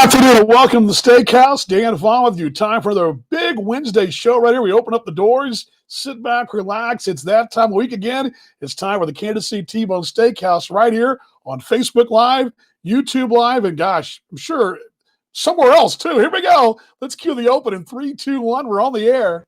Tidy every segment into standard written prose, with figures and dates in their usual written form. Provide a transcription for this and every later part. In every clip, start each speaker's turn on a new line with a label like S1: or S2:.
S1: afternoon and welcome to the Steakhouse. Dan Vaughan with you. Time for another big Wednesday show right here. We open up the doors, sit back, relax. It's that time of week again. It's time for the Kansas City T-Bone Steakhouse right here on Facebook Live, YouTube Live, and gosh, I'm sure somewhere else too. Here we go. Let's cue the open in 3, 2, 1. We're on the air.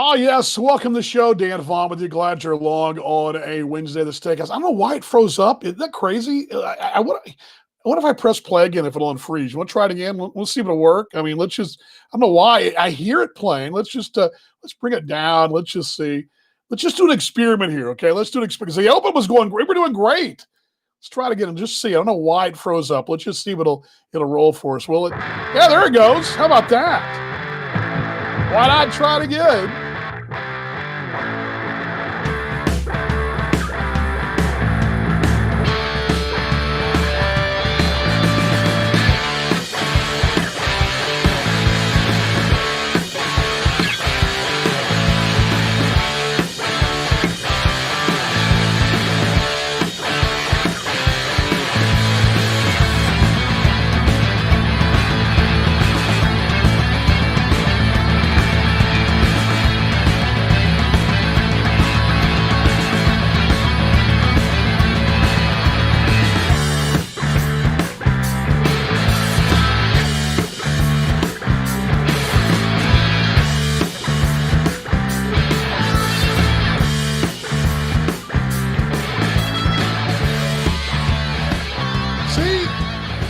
S1: Oh, yes. Welcome to the show. Dan Vaughan with you. Glad you're along on a Wednesday, the Steakhouse. I don't know why it froze up. Isn't that crazy? I wonder if I press play again, if it'll unfreeze. You want to try it again? We'll see if it'll work. I mean, let's just, I don't know why. I hear it playing. Let's bring it down. Let's just see. Let's just do an experiment here, okay? Let's do an experiment. The open was going great. We're doing great. Let's try it again and just see. I don't know why it froze up. Let's just see if it'll roll for us. Will it? Yeah, there it goes. How about that? Why not try it again?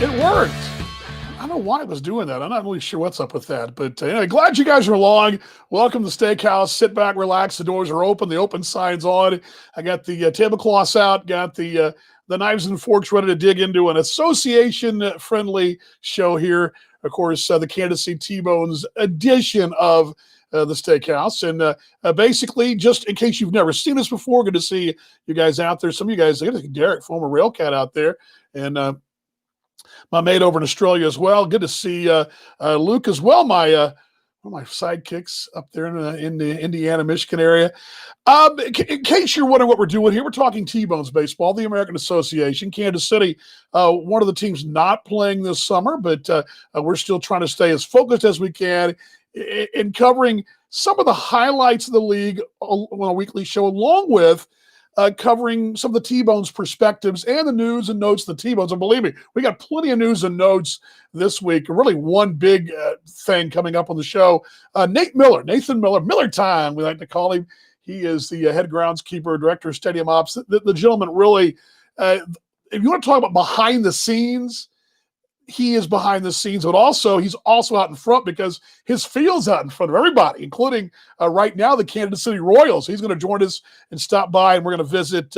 S1: It worked. I don't know why it was doing that. I'm not really sure what's up with that. But anyway, glad you guys are along. Welcome to the Steakhouse. Sit back, relax. The doors are open. The open sign's on. I got the tablecloths out. Got the knives and forks ready to dig into an association-friendly show here. Of course, the Kansas City T-Bones edition of the Steakhouse. And basically, just in case you've never seen us before, good to see you guys out there. Some of you guys, Derek, former Railcat out there. And my mate over in Australia as well. Good to see Luke as well, one of my sidekicks up there in the Indiana, Michigan area. In case you're wondering what we're doing here, we're talking T-Bones baseball, the American Association. Kansas City, one of the teams not playing this summer, but we're still trying to stay as focused as we can in covering some of the highlights of the league on a weekly show, along with covering some of the T-Bones perspectives and the news and notes of the T-Bones. And believe me, we got plenty of news and notes this week. Really one big thing coming up on the show. Nathan Miller, Miller time, we like to call him. He is the head groundskeeper, director of stadium ops. The gentleman really, if you want to talk about behind the scenes, he is behind the scenes, but also he's also out in front because his field's out in front of everybody, including right now the Kansas City Royals. He's going to join us and stop by, and we're going to visit.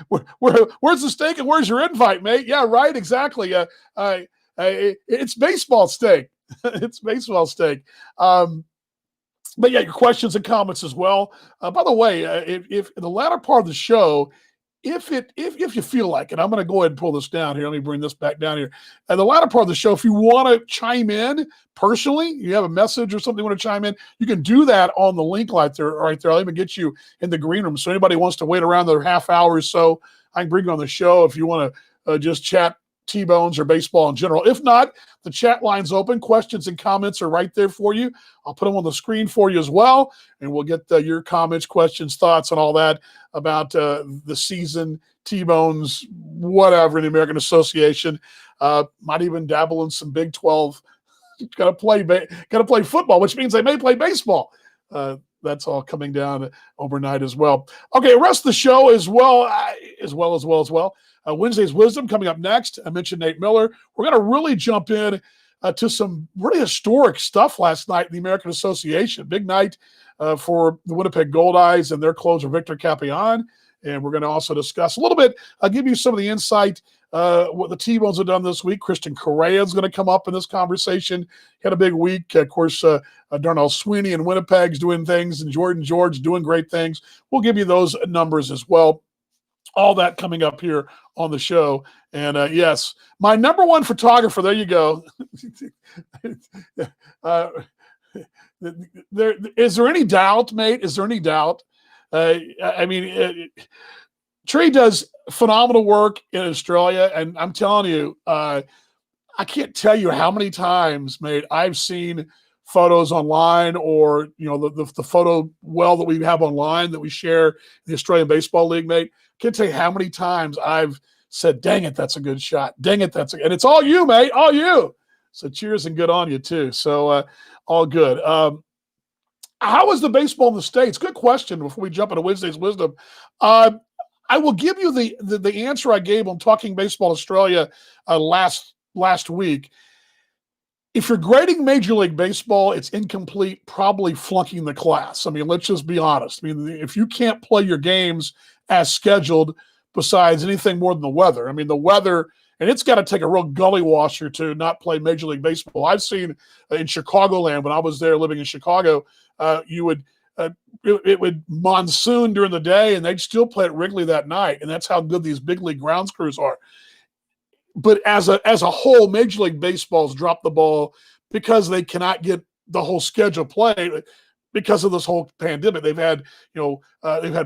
S1: Where's the steak and where's your invite, mate? Yeah, right, exactly. It's baseball steak. It's baseball steak. But yeah, your questions and comments as well. By the way, if in the latter part of the show, if you feel like it, I'm going to go ahead and pull this down here. Let me bring this back down here. And the latter part of the show, if you want to chime in personally, you have a message or something you want to chime in, you can do that on the link right there. I'll even get you in the green room. So anybody wants to wait around another half hour or so, I can bring you on the show. If you want to just chat T-Bones or baseball in general. If not, the chat line's open. Questions and comments are right there for you. I'll put them on the screen for you as well, and we'll get your comments, questions, thoughts, and all that about the season, T-Bones, whatever in the American Association. Might even dabble in some Big 12. Got to play football, which means they may play baseball. That's all coming down overnight as well. Okay, the rest of the show as well. Wednesday's Wisdom coming up next. I mentioned Nate Miller. We're going to really jump in to some really historic stuff last night in the American Association. Big night for the Winnipeg Goldeyes and their closer, Victor Capian. And we're going to also discuss a little bit, I'll give you some of the insight, what the T-Bones have done this week. Christian Correa is going to come up in this conversation. He had a big week. Of course, Darnell Sweeney in Winnipeg's doing things, and Jordan George doing great things. We'll give you those numbers as well. All that coming up here on the show. And yes, my number one photographer, there you go. Is there any doubt, mate? Is there any doubt? Trey does phenomenal work in Australia, and I'm telling you, I can't tell you how many times, mate, I've seen photos online, or the photo well that we have online that we share in the Australian Baseball League, mate. Can't tell you how many times I've said, "Dang it, that's a good shot. Dang it, and it's all you, mate, all you." So cheers and good on you too. So all good. How is the baseball in the States? Good question. Before we jump into Wednesday's Wisdom, I will give you the answer I gave on Talking Baseball Australia last week. If you're grading Major League Baseball, it's incomplete, probably flunking the class. I mean, let's just be honest. I mean, if you can't play your games as scheduled, besides anything more than the weather. I mean, the weather, and it's got to take a real gully washer to not play Major League Baseball. I've seen in Chicagoland, when I was there living in Chicago, it would monsoon during the day, and they'd still play at Wrigley that night, and that's how good these big league grounds crews are. But as a whole, Major League Baseball's dropped the ball because they cannot get the whole schedule played because of this whole pandemic. They've had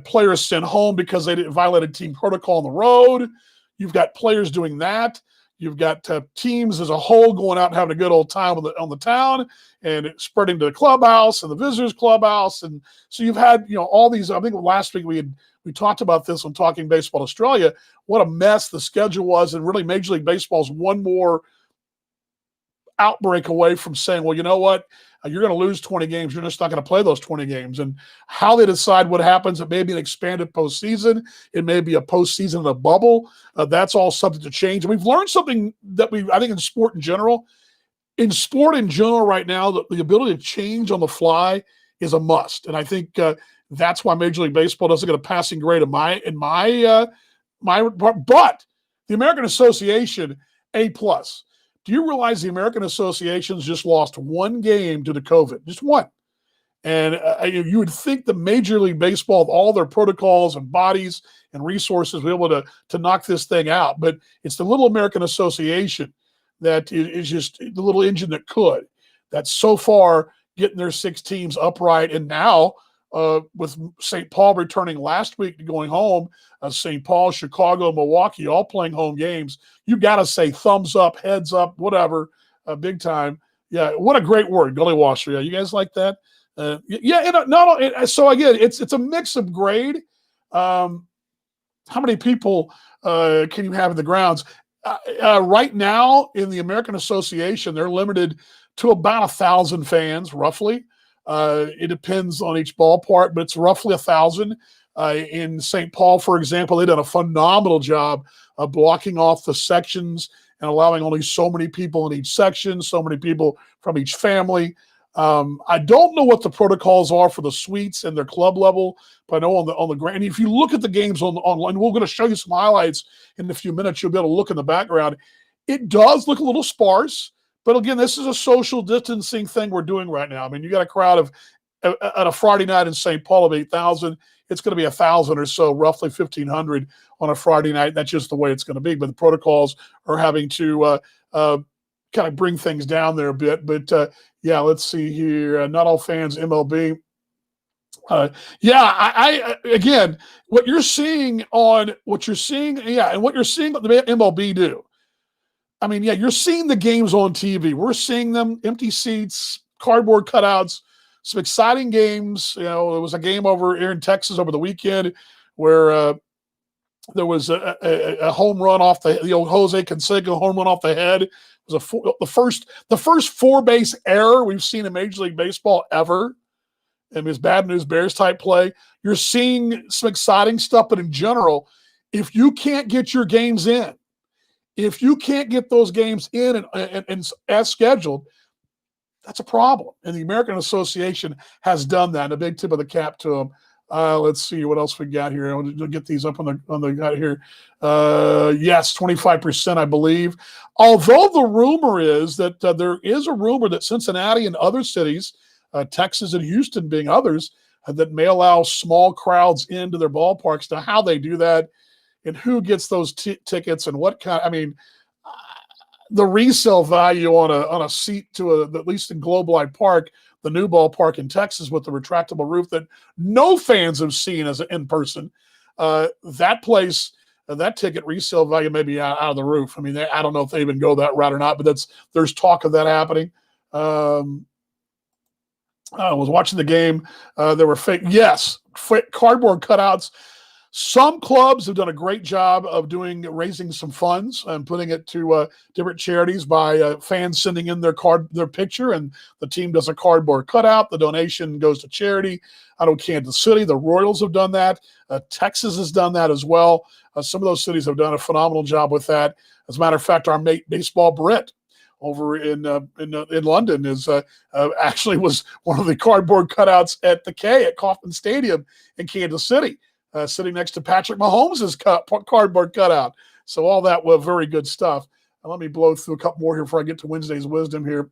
S1: players sent home because they violated team protocol on the road. You've got players doing that. You've got teams as a whole going out and having a good old time on the town, and spreading to the clubhouse and the visitors clubhouse. And so you've had, all these, I think last week we talked about this on Talking Baseball Australia, what a mess the schedule was. And really Major League Baseball's one more outbreak away from saying, well, you know what? You're going to lose 20 games. You're just not going to play those 20 games. And how they decide what happens, it may be an expanded postseason. It may be a postseason in a bubble. That's all subject to change. And we've learned something that I think in sport in general right now, the ability to change on the fly is a must. And I think that's why Major League Baseball doesn't get a passing grade in my but the American Association, A+. Do you realize the American Association's just lost one game due to COVID? Just one. And you would think the Major League Baseball, with all their protocols and bodies and resources, will be able to knock this thing out. But it's the little American Association that is just the little engine that could. That's so far getting their 6 teams upright. And now with St. Paul returning last week to going home, St. Paul, Chicago, Milwaukee, all playing home games, you got to say thumbs up, heads up, whatever, big time. Yeah, what a great word, gully washer. Yeah, you guys like that? So again, it's a mix of grade. How many people can you have in the grounds? Right now in the American Association, they're limited to about 1,000 fans, roughly. It depends on each ballpark, but it's roughly 1,000. In St. Paul, for example, they've done a phenomenal job of blocking off the sections and allowing only so many people in each section, so many people from each family. I don't know what the protocols are for the suites and their club level, but I know on the ground. And if you look at the games online, we're going to show you some highlights in a few minutes. You'll be able to look in the background. It does look a little sparse, but again, this is a social distancing thing we're doing right now. I mean, you got a crowd of at a Friday night in St. Paul of 8,000. It's going to be 1,000 or so, roughly 1,500 on a Friday night. That's just the way it's going to be. But the protocols are having to kind of bring things down there a bit. But yeah, let's see here. Not all fans, MLB. I again, what you're seeing, and what you're seeing what the MLB do. I mean, yeah, you're seeing the games on TV. We're seeing them, empty seats, cardboard cutouts, some exciting games. There was a game over here in Texas over the weekend where there was a home run off the old Jose Canseco home run off the head. It was the first 4-base error we've seen in Major League Baseball ever. And his bad news Bears type play. You're seeing some exciting stuff, but in general, if you can't get your games in, if you can't get those games in and as scheduled, that's a problem. And the American Association has done that. And a big tip of the cap to them. Let's see what else we got here. I'll get these up on the got here. Yes, 25%, I believe. Although the rumor is that there is a rumor that Cincinnati and other cities, Texas and Houston being others, that may allow small crowds into their ballparks. Now, how they do that and who gets those tickets and what kind. I mean, the resale value on a seat to at least in Globe Life Park, the new ballpark in Texas with the retractable roof that no fans have seen as in person, that place, that ticket resale value may be out of the roof. I mean, I don't know if they even go that route or not, but there's talk of that happening. I was watching the game. There were fake cardboard cutouts. Some clubs have done a great job of raising some funds and putting it to different charities by fans sending in their picture, and the team does a cardboard cutout. The donation goes to charity. I know Kansas City, the Royals have done that. Texas has done that as well. Some of those cities have done a phenomenal job with that. As a matter of fact, our mate Baseball Brit over in London is actually was one of the cardboard cutouts at the K at Kauffman Stadium in Kansas City. Sitting next to Patrick Mahomes' cardboard cutout. So all that was very good stuff. Let me blow through a couple more here before I get to Wednesday's wisdom here.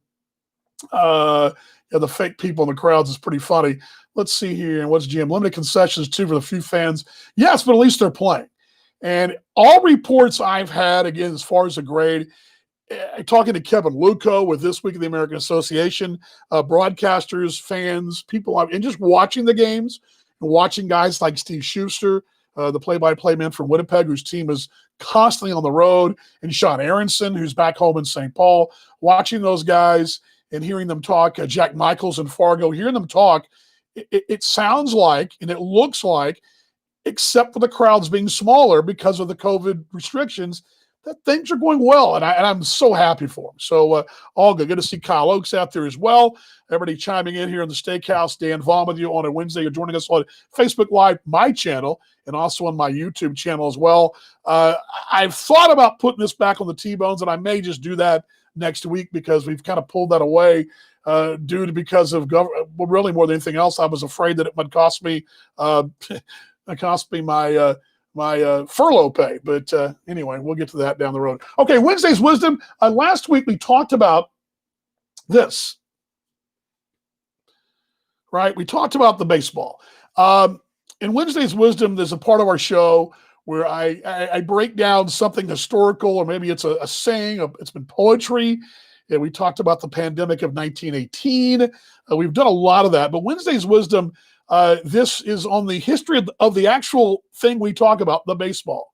S1: The fake people in the crowds is pretty funny. Let's see here. What's GM? Limited concessions, too, for the few fans. Yes, but at least they're playing. And all reports I've had, again, as far as the grade, talking to Kevin Luco with This Week of the American Association, broadcasters, fans, people, and just watching the games, watching guys like Steve Schuster, the play-by-play man from Winnipeg, whose team is constantly on the road, and Sean Aronson, who's back home in St. Paul, watching those guys and hearing them talk, Jack Michaels in Fargo, hearing them talk, it sounds like, and it looks like, except for the crowds being smaller because of the COVID restrictions, that things are going well, and I'm so happy for them. So all good. Good to see Kyle Oakes out there as well. Everybody chiming in here in the Steakhouse. Dan Vaughan with you on a Wednesday. You're joining us on Facebook Live, my channel, and also on my YouTube channel as well. I've thought about putting this back on the T-Bones, and I may just do that next week because we've kind of pulled that away because of really more than anything else. I was afraid that it would cost me my furlough pay. But anyway, we'll get to that down the road. Okay, Wednesday's wisdom. Last week we talked about this, right? We talked about the baseball. In Wednesday's wisdom, there's a part of our show where I break down something historical, or maybe it's a saying, it's been poetry. And we talked about the pandemic of 1918. We've done a lot of that. But Wednesday's wisdom, this is on the history of the actual thing we talk about, the baseball.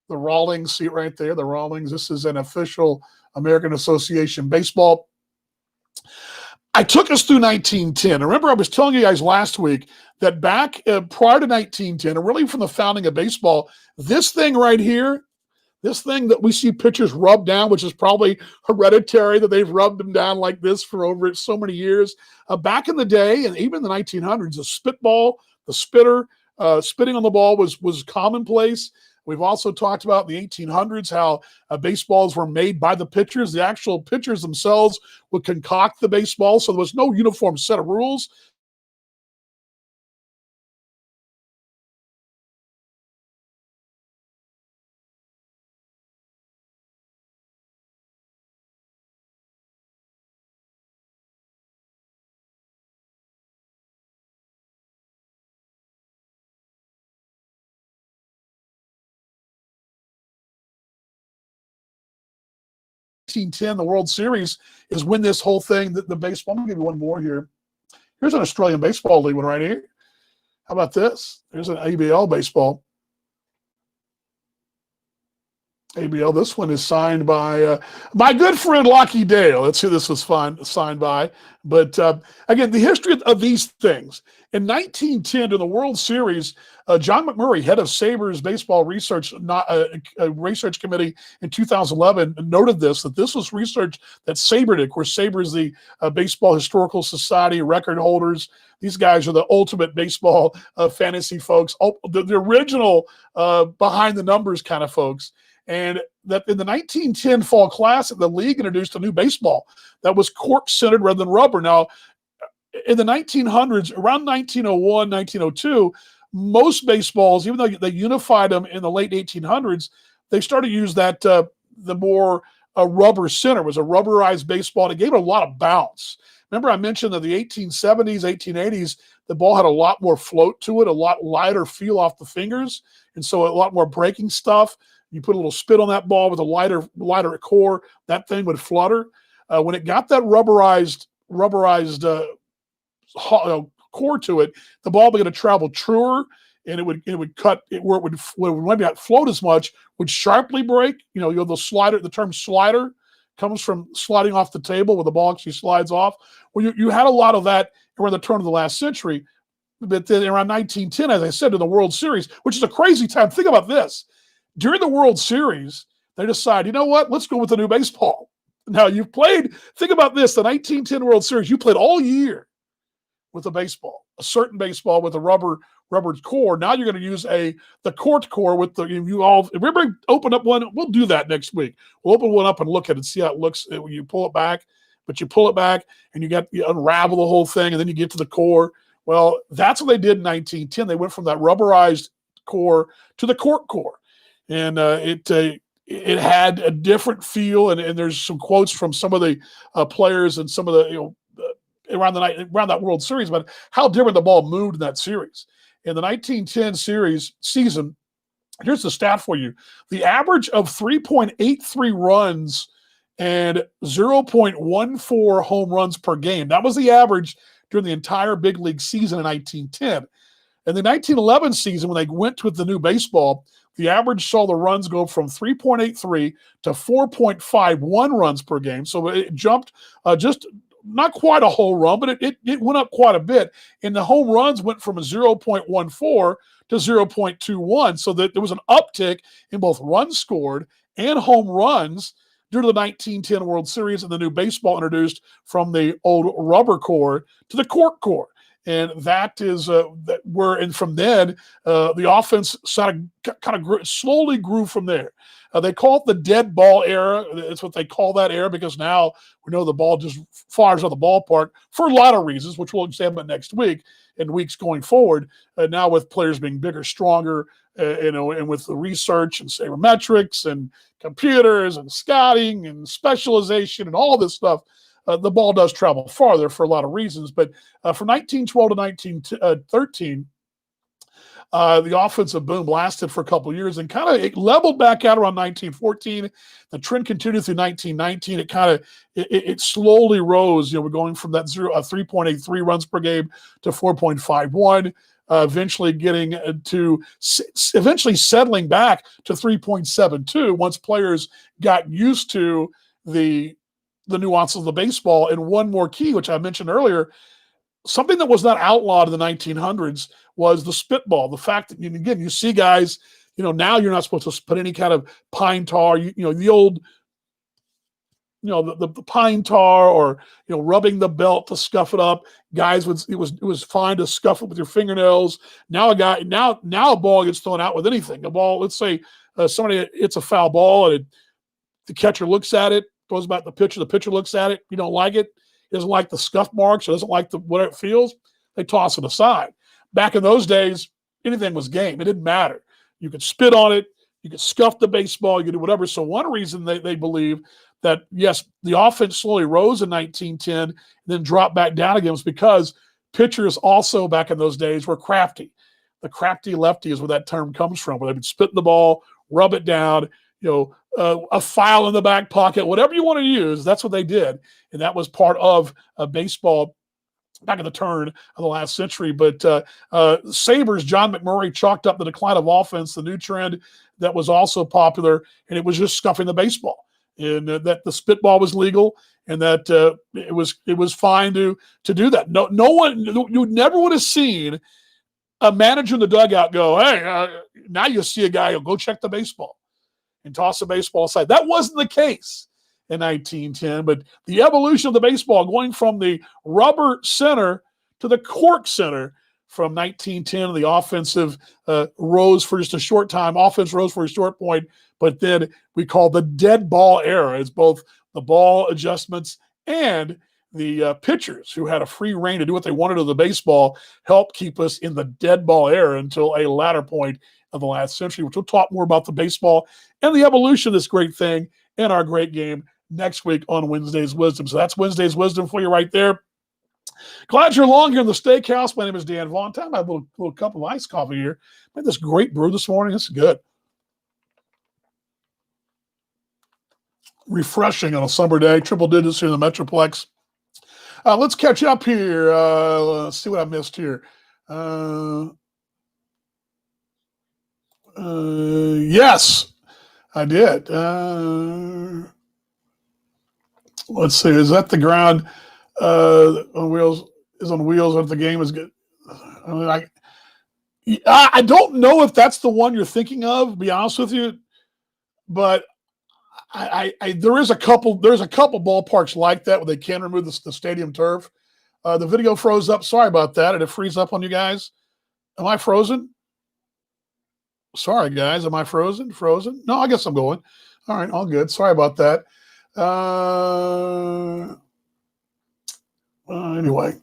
S1: The Rawlings, see it right there, the Rawlings. This is an official American Association baseball. I took us through 1910. Remember, I was telling you guys last week that back prior to 1910, and really from the founding of baseball, this thing right here, this thing that we see pitchers rub down, which is probably hereditary that they've rubbed them down like this for over so many years. Back in the day, and even in the 1900s, the spitball, the spitter, spitting on the ball was commonplace. We've also talked about in the 1800s how baseballs were made by the pitchers. The actual pitchers themselves would concoct the baseball, so there was no uniform set of rules. The World Series is when this whole thing, the baseball, I'm going to give you one more here. Here's an Australian Baseball League one right here. How about this? There's an ABL baseball. ABL. This one is signed by my good friend Lockie Dale. That's who this was signed by. But again, the history of these things. In 1910, in the World Series, John McMurray, head of Sabres baseball research research committee in 2011, noted that this was research that Sabre did. Of course, Sabre is the Baseball Historical Society record holders. These guys are the ultimate baseball fantasy folks, the original behind the numbers kind of folks. And that in the 1910 Fall Classic, the league introduced a new baseball that was cork-centered rather than rubber. Now, in the 1900s, around 1901, 1902, most baseballs, even though they unified them in the late 1800s, they started to use that the more rubber center. It was a rubberized baseball, and it gave it a lot of bounce. Remember, I mentioned that the 1870s, 1880s, the ball had a lot more float to it, a lot lighter feel off the fingers, and so a lot more breaking stuff. You put a little spit on that ball with a lighter core, that thing would flutter. When it got that rubberized core to it, the ball began to travel truer, and it would cut it where it would maybe not float as much, would sharply break. You have the slider. The term slider comes from sliding off the table where the ball actually slides off. Well, you had a lot of that around the turn of the last century, but then around 1910, as I said, in the World Series, which is a crazy time. Think about this. During the World Series, they decide, you know what? Let's go with the new baseball. Now, you've played, think about this, the 1910 World Series, you played all year with a certain baseball with a rubber core. Now you're going to use the cork core with remember, open up one. We'll do that next week. We'll open one up and look at it and see how it looks when you pull it back. But you pull it back and you unravel the whole thing, and then you get to the core. Well, that's what they did in 1910. They went from that rubberized core to the cork core. And it had a different feel, and there's some quotes from some of the players and some of the around that World Series about how different the ball moved in that series. In the 1910 season, here's the stat for you: the average of 3.83 runs and 0.14 home runs per game. That was the average during the entire big league season in 1910. In the 1911 season, when they went with the new baseball, the average saw the runs go from 3.83 to 4.51 runs per game. So it jumped just not quite a whole run, but it went up quite a bit. And the home runs went from a 0.14 to 0.21. So that there was an uptick in both runs scored and home runs due to the 1910 World Series and the new baseball introduced from the old rubber core to the cork core. And that is and from then the offense kind of slowly grew from there. They call it the dead ball era. It's what they call that era because now we know the ball just fires out the ballpark for a lot of reasons, which we'll examine next week and weeks going forward. Now with players being bigger, stronger, and with the research and sabermetrics and computers and scouting and specialization and all this stuff. The ball does travel farther for a lot of reasons, but from 1912 to 1913, the offensive boom lasted for a couple of years and it leveled back out around 1914. The trend continued through 1919. It slowly rose. We're going from that 3.83 runs per game to 4.51. Eventually settling back to 3.72 once players got used to the nuances of the baseball. And one more key, which I mentioned earlier, something that was not outlawed in the 1900s was the spitball. The fact that, again, you see guys, now you're not supposed to put any kind of pine tar, the old, the pine tar or, rubbing the belt to scuff it up. Guys, it was fine to scuff it with your fingernails. Now a ball gets thrown out with anything. A ball, let's say somebody hits a foul ball and the catcher looks at it, throws back the pitcher looks at it, you don't like it, he doesn't like the scuff marks or doesn't like what it feels, they toss it aside. Back in those days, anything was game. It didn't matter. You could spit on it, you could scuff the baseball, you could do whatever. So one reason they believe that, yes, the offense slowly rose in 1910 and then dropped back down again was because pitchers also back in those days were crafty. The crafty lefty is where that term comes from, where they would spit in the ball, rub it down, a file in the back pocket, whatever you want to use, that's what they did. And that was part of baseball back at the turn of the last century. But Sabres, John McMurray chalked up the decline of offense, the new trend that was also popular, and it was just scuffing the baseball, and that the spitball was legal, and that it was fine to do that. No one, you never would have seen a manager in the dugout go, hey, now you see a guy go check the baseball and toss the baseball aside. That wasn't the case in 1910, but the evolution of the baseball going from the rubber center to the cork center from 1910, the offensive rose for just a short time. Offense rose for a short point, but then we call the dead ball era. It's both the ball adjustments and the pitchers who had a free reign to do what they wanted to the baseball helped keep us in the dead ball era until a latter point of the last century, which we'll talk more about the baseball and the evolution of this great thing in our great game next week on Wednesday's Wisdom. So that's Wednesday's Wisdom for you right there. Glad you're along here in the Steakhouse. My name is Dan Vaughan. Time I have a little cup of iced coffee here. I had this great brew this morning. This is good. Refreshing on a summer day. Triple digits here in the Metroplex. Let's catch up here. Let's see what I missed here. Yes, I did. Let's see. Is that the ground on wheels? Is on wheels if the game is good? I don't know if that's the one you're thinking of, to be honest with you, but there is a couple ballparks like that where they can remove the stadium turf. The video froze up. Sorry about that. Did it freeze up on you guys? Am I frozen? Sorry, guys. Am I frozen? Frozen? No, I guess I'm going. All right, all good. Sorry about that. Anyway,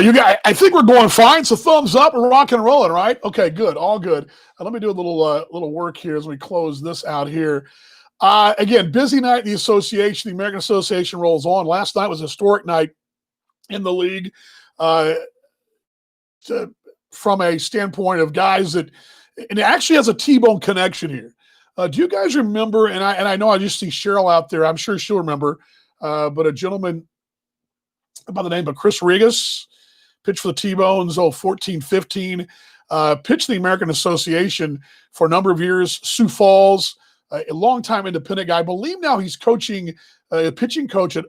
S1: you guys, I think we're going fine. So thumbs up. We're rock and rolling, right? Okay, good. All good. Let me do a little work here as we close this out here. Again, busy night in the association. The American Association rolls on. Last night was a historic night in the league from a standpoint of guys that, and it actually has a T-bone connection here. Do you guys remember, and I know I just see Cheryl out there. I'm sure she'll remember, but a gentleman by the name of Chris Regas pitched for the T-Bones, 14-15, pitched the American Association for a number of years. Sioux Falls, a longtime independent guy. I believe now he's coaching, pitching coach at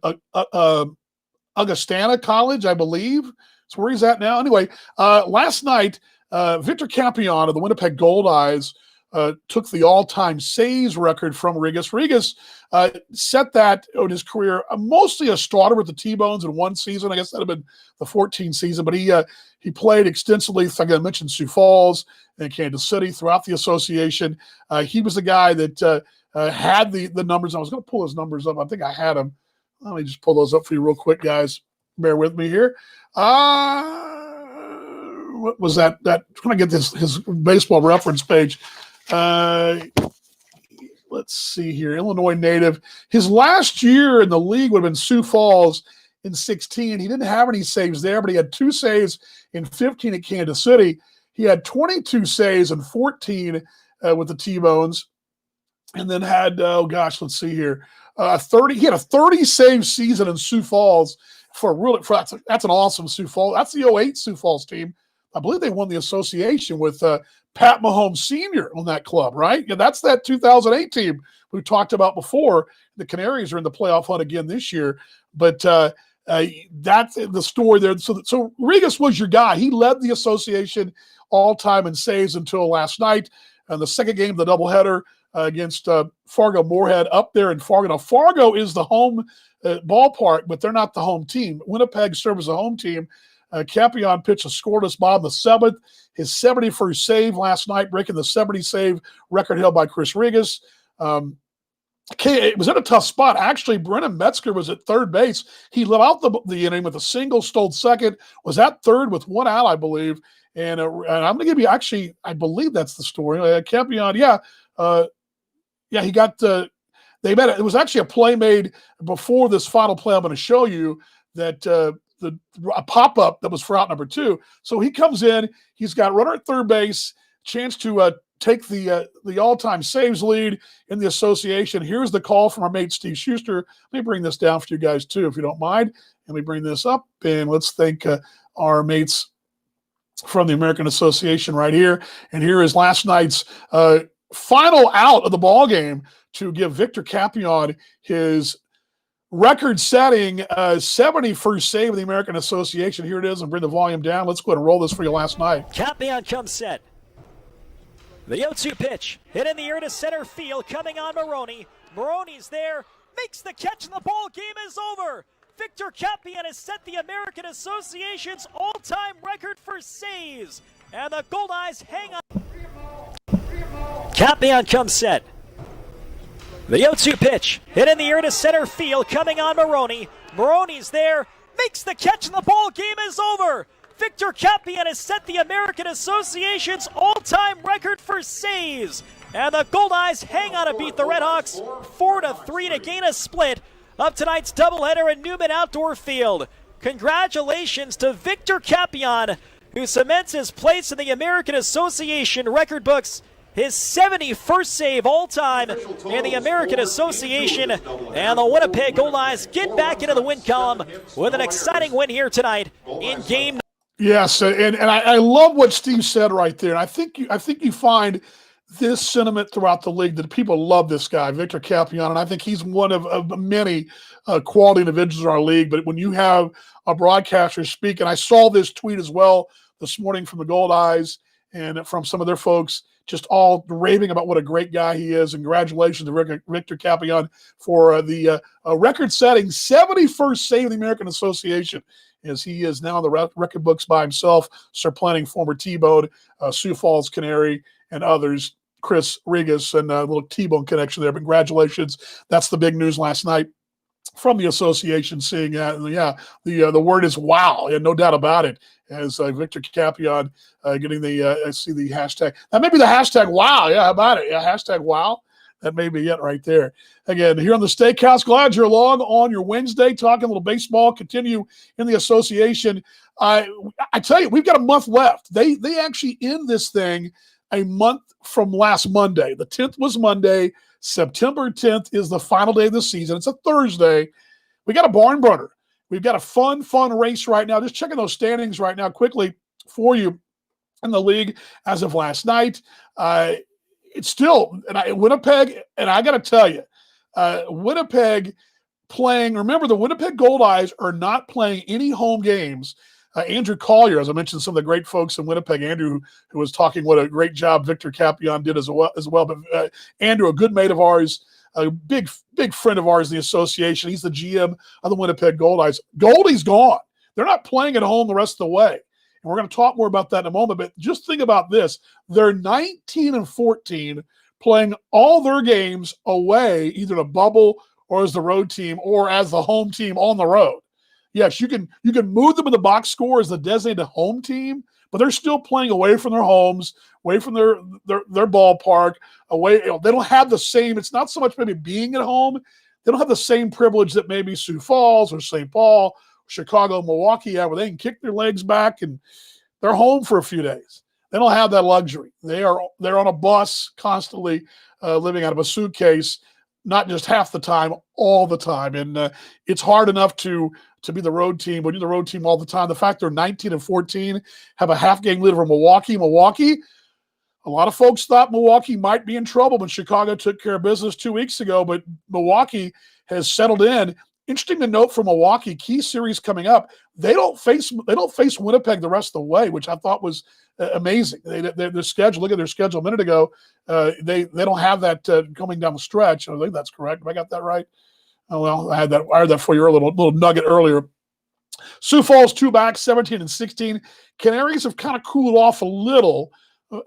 S1: Augustana College, I believe. That's where he's at now. Anyway, last night, Victor Campion of the Winnipeg Goldeyes took the all-time saves record from Regas. Regas set that in his career, mostly a starter with the T-Bones in one season. I guess that would have been the 14 season, but he played extensively. Like I mentioned, Sioux Falls and Kansas City throughout the association. He was the guy that had the numbers. I was going to pull his numbers up. I think I had them. Let me just pull those up for you real quick, guys. Bear with me here. What was that? I'm trying to get his baseball reference page. Let's see here. Illinois native. His last year in the league would have been Sioux Falls in 16. He didn't have any saves there, but he had 2 saves in 15 at Kansas City. He had 22 saves in 14 with the T-Bones, and then had let's see here. 30. He had a 30 save season in Sioux Falls that's an awesome Sioux Falls. That's the 08 Sioux Falls team. I believe they won the association with Pat Mahomes Sr. on that club, right? Yeah, that's that 2008 team we talked about before. The Canaries are in the playoff hunt again this year, but that's the story there. So Regas was your guy. He led the association all time in saves until last night. And the second game, the doubleheader against Fargo Moorhead up there in Fargo. Now, Fargo is the home ballpark, but they're not the home team. Winnipeg serves as a home team. Campion pitched a scoreless bottom the 7th. His 71st save last night, breaking the 70 save record held by Chris Regas. It was in a tough spot. Actually, Brennan Metzger was at third base. He let out the inning with a single, stole second, was at third with 1 out, I believe. And I'm going to give you, actually, I believe that's the story. Campion, he got they met. It was actually a play made before this final play I'm going to show you that a pop-up that was for out number 2. So he comes in, he's got runner at third base, chance to take the all-time saves lead in the association. Here's the call from our mate Steve Schuster. Let me bring this down for you guys too, if you don't mind. Let me bring this up, and let's thank our mates from the American Association right here. And here is last night's final out of the ball game to give Victor Capion his record-setting 71st save of the American Association. Here it is, and bring the volume down. Let's go ahead and roll this for you last night.
S2: Capion comes set. The 0-2 pitch, hit in the air to center field, coming on Maroney. Maroney's there, makes the catch, and the ball game is over. Victor Capion has set the American Association's all-time record for saves, and the Goldeyes hang on. Capion comes set. The 0-2 pitch, hit in the air to center field, coming on Maroney. Maroney's there, makes the catch, and the ball game is over. Victor Capion has set the American Association's all-time record for saves, and the Goldeyes hang on to beat the Redhawks 4-3 to gain a split of tonight's doubleheader at Newman Outdoor Field. Congratulations to Victor Capion, who cements his place in the American Association record books, his 71st save all-time in the American Association, and the Winnipeg Goldeyes get back into the win column with an exciting win here tonight in Game.
S1: Yes, and I love what Steve said right there. And I think you find this sentiment throughout the league that people love this guy, Victor Capion, and I think he's one of many quality individuals in our league. But when you have a broadcaster speak, and I saw this tweet as well this morning from the Goldeyes and from some of their folks, just all raving about what a great guy he is. And congratulations to Victor Capion for the record-setting 71st save of the American Association, as he is now in the record books by himself, supplanting former T-Bone, Sioux Falls Canary, and others, Chris Regas, and a little T-Bone connection there. But congratulations. That's the big news last night from the association, seeing that. And yeah, the word is wow, and no doubt about it, as Victor Capion getting the, I see the hashtag. That may be the hashtag wow. Yeah, how about it? Yeah, hashtag wow. That may be it right there. Again, here on the Steakhouse, glad you're along on your Wednesday, talking a little baseball, continue in the association. I tell you, we've got a month left. They actually end this thing a month from last Monday. The 10th was Monday. September 10th is the final day of the season. It's a Thursday. We got a barn burner. We've got a fun race right now. Just checking those standings right now quickly for you in the league as of last night. It's still Winnipeg, and I got to tell you, Winnipeg playing. Remember, the Winnipeg Goldeyes are not playing any home games. Andrew Collier, as I mentioned, some of the great folks in Winnipeg. Andrew, who was talking what a great job Victor Capion did as well. But Andrew, a good mate of ours, a big friend of ours in the association. He's the GM of the Winnipeg Goldeyes. Goldie's gone. They're not playing at home the rest of the way. And we're going to talk more about that in a moment. But just think about this. They're 19-14, playing all their games away, either in a bubble or as the road team or as the home team on the road. Yes, you can move them in the box score as the designated home team, but they're still playing away from their homes, away from their ballpark, away. They don't have the same. It's not so much maybe being at home. They don't have the same privilege that maybe Sioux Falls or St. Paul, Chicago, Milwaukee have, where they can kick their legs back and they're home for a few days. They don't have that luxury. They're on a bus constantly, living out of a suitcase, not just half the time, all the time. And it's hard enough to be the road team, but you're the road team all the time. The fact they're 19-14, have a half-game lead over Milwaukee. A lot of folks thought Milwaukee might be in trouble when Chicago took care of business 2 weeks ago, but Milwaukee has settled in. Interesting to note for Milwaukee, key series coming up. They don't face Winnipeg the rest of the way, which I thought was amazing. Their schedule. Look at their schedule a minute ago. They don't have that coming down the stretch. I think that's correct. Have I got that right? Oh well, I heard that for you a little nugget earlier. Sioux Falls 2 back, 17-16. Canaries have kind of cooled off a little,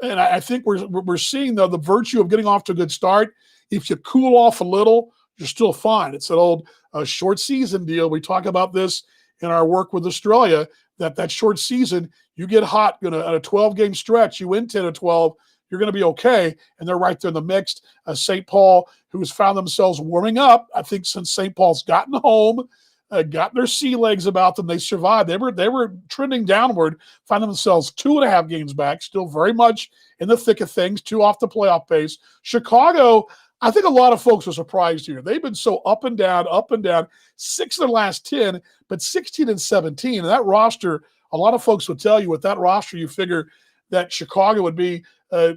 S1: and I think we're seeing the virtue of getting off to a good start. If you cool off a little, you're still fine. It's an old short season deal. We talk about this in our work with Australia, that short season, you get hot on a 12-game stretch, you win 10 or 12, you're going to be okay. And they're right there in the mix. St. Paul, who has found themselves warming up, I think, since St. Paul's gotten home. got their sea legs about them. They survived. They were trending downward, finding themselves 2.5 games back, still very much in the thick of things, 2 off the playoff pace. Chicago, I think a lot of folks are surprised here. They've been so up and down, 6 of their last 10, but 16 and 17. And that roster, a lot of folks would tell you with that roster, you figure that Chicago would be a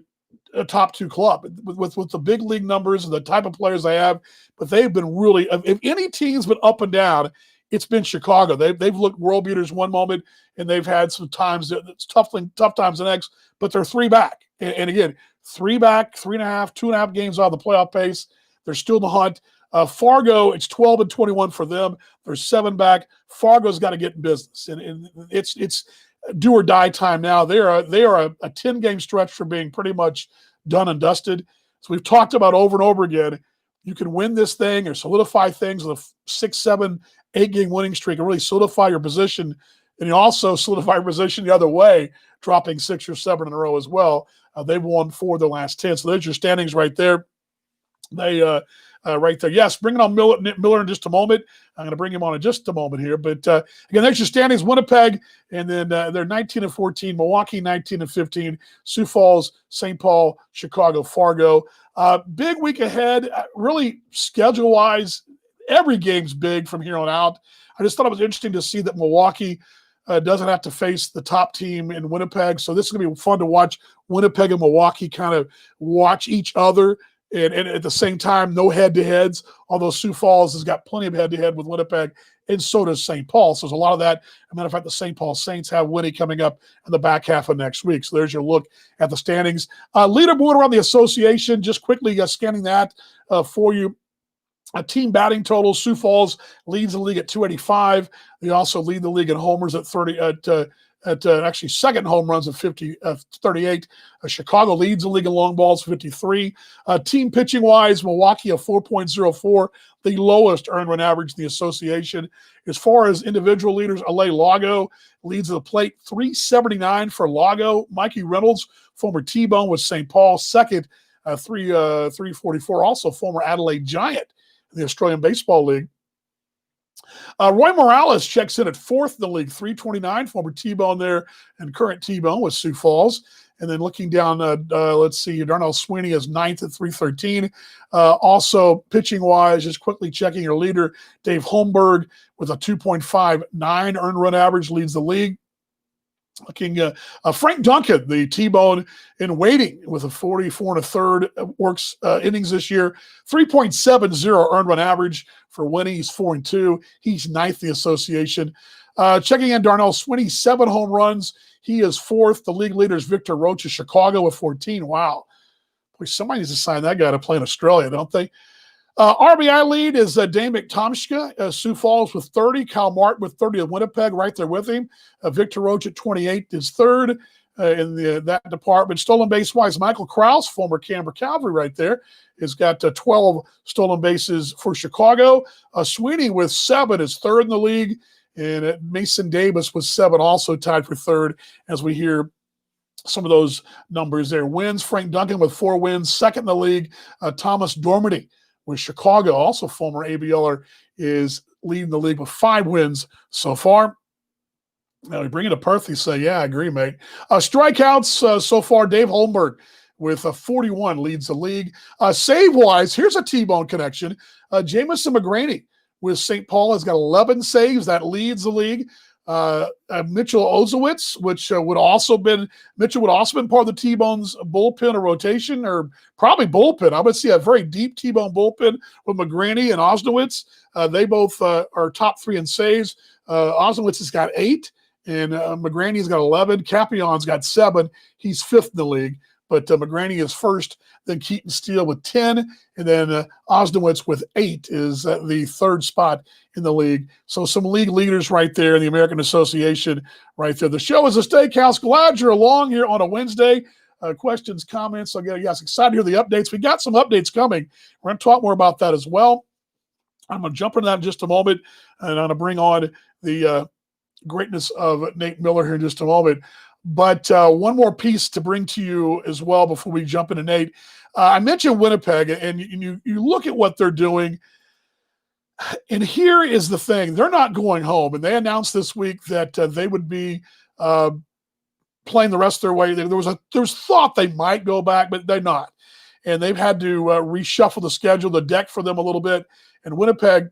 S1: top 2 club with the big league numbers and the type of players they have. But they've been really, if any team's been up and down, it's been Chicago. They've looked world beaters one moment, and they've had some times that's tough times the next. But they're 3 back, and again, 3 back, 3.5, 2.5 games out of the playoff pace. They're still in the hunt. Fargo, it's 12 and 21 for them. They're 7 back. Fargo's got to get in business, and it's do or die time now. They are a 10-game stretch from being pretty much done and dusted. So we've talked about over and over again. You can win this thing or solidify things with a 6, 7, 8-game winning streak and really solidify your position. And you also solidify your position the other way, dropping 6 or 7 in a row as well. They've won 4 of their last 10. So there's your standings right there. They right there. Yes, bringing on Nick Miller in just a moment. I'm going to bring him on in just a moment here. But again, there's your standings. Winnipeg, and then they're 19 and 14. Milwaukee, 19 and 15. Sioux Falls, St. Paul, Chicago, Fargo. Big week ahead. Really, schedule-wise, every game's big from here on out. I just thought it was interesting to see that Milwaukee doesn't have to face the top team in Winnipeg. So this is going to be fun to watch Winnipeg and Milwaukee kind of watch each other. And at the same time, no head-to-heads, although Sioux Falls has got plenty of head-to-head with Winnipeg, and so does St. Paul. So there's a lot of that. As a matter of fact, the St. Paul Saints have Winnie coming up in the back half of next week. So there's your look at the standings. Leaderboard around the association, just quickly scanning that for you. Team batting total, Sioux Falls leads the league at 285. They also lead the league in homers at 30 actually second home runs at 38. Chicago leads the league in long balls, 53. Team pitching wise, Milwaukee a 4.04, the lowest earned run average in the association. As far as individual leaders, Alay Lago leads the plate, 379 for Lago. Mikey Reynolds, former T-Bone with St. Paul, second, 344, also former Adelaide Giant in the Australian Baseball League. Roy Morales checks in at 4th in the league, 329, former T-Bone there and current T-Bone with Sioux Falls. And then looking down, let's see, Darnell Sweeney is 9th at 313. Also, pitching-wise, just quickly checking your leader, Dave Holmberg with a 2.59 earned run average leads the league. Looking, Frank Duncan, the T-Bone in waiting with a 44 and a third works innings this year, 3.70 earned run average for Winnie. He's 4-2. He's 9th in the association. Checking in Darnell Sweeney, 7 home runs. He is 4th. The league leader is Victor Roach of Chicago with 14. Wow. Boy, somebody needs to sign that guy to play in Australia, don't they? RBI lead is Dane McTomshka, Sioux Falls with 30, Kyle Martin with 30 at Winnipeg, right there with him. Victor Roach at 28 is third in that department. Stolen base-wise, Michael Krause, former Canberra Cavalry right there, has got 12 stolen bases for Chicago. Sweeney with 7 is third in the league, and Mason Davis with 7 also tied for third as we hear some of those numbers there. Wins, Frank Duncan with 4 wins, second in the league. Thomas Dormady with Chicago, also former ABLer, is leading the league with 5 wins so far. Now we bring it to Perth, you say, yeah, I agree, mate. Strikeouts so far, Dave Holmberg with 41 leads the league. Save-wise, here's a T-Bone connection. Jamison McGraney with St. Paul has got 11 saves. That leads the league. Mitchell Ozowitz, which would also been part of the T-Bone's bullpen or rotation, or probably bullpen. I would see a very deep T-Bone bullpen with McGraney and Osnowitz. They both are top 3 in saves. Osnowitz has got 8, and McGraney's got 11. Capion's got 7. He's 5th in the league, but McGraney is first. Then Keaton Steele with 10, and then Osnowitz with 8 is the 3rd spot in the league. So some league leaders right there in the American Association right there. The show is a Steakhouse. Glad you're along here on a Wednesday. Questions, comments. Yes, excited to hear the updates. We got some updates coming. We're going to talk more about that as well. I'm going to jump into that in just a moment, and I'm going to bring on the greatness of Nate Miller here in just a moment. But one more piece to bring to you as well before we jump into Nate. I mentioned Winnipeg, and you look at what they're doing. And here is the thing. They're not going home. And they announced this week that they would be playing the rest of their way. There was thought they might go back, but they're not. And they've had to reshuffle the schedule, the deck for them a little bit. And Winnipeg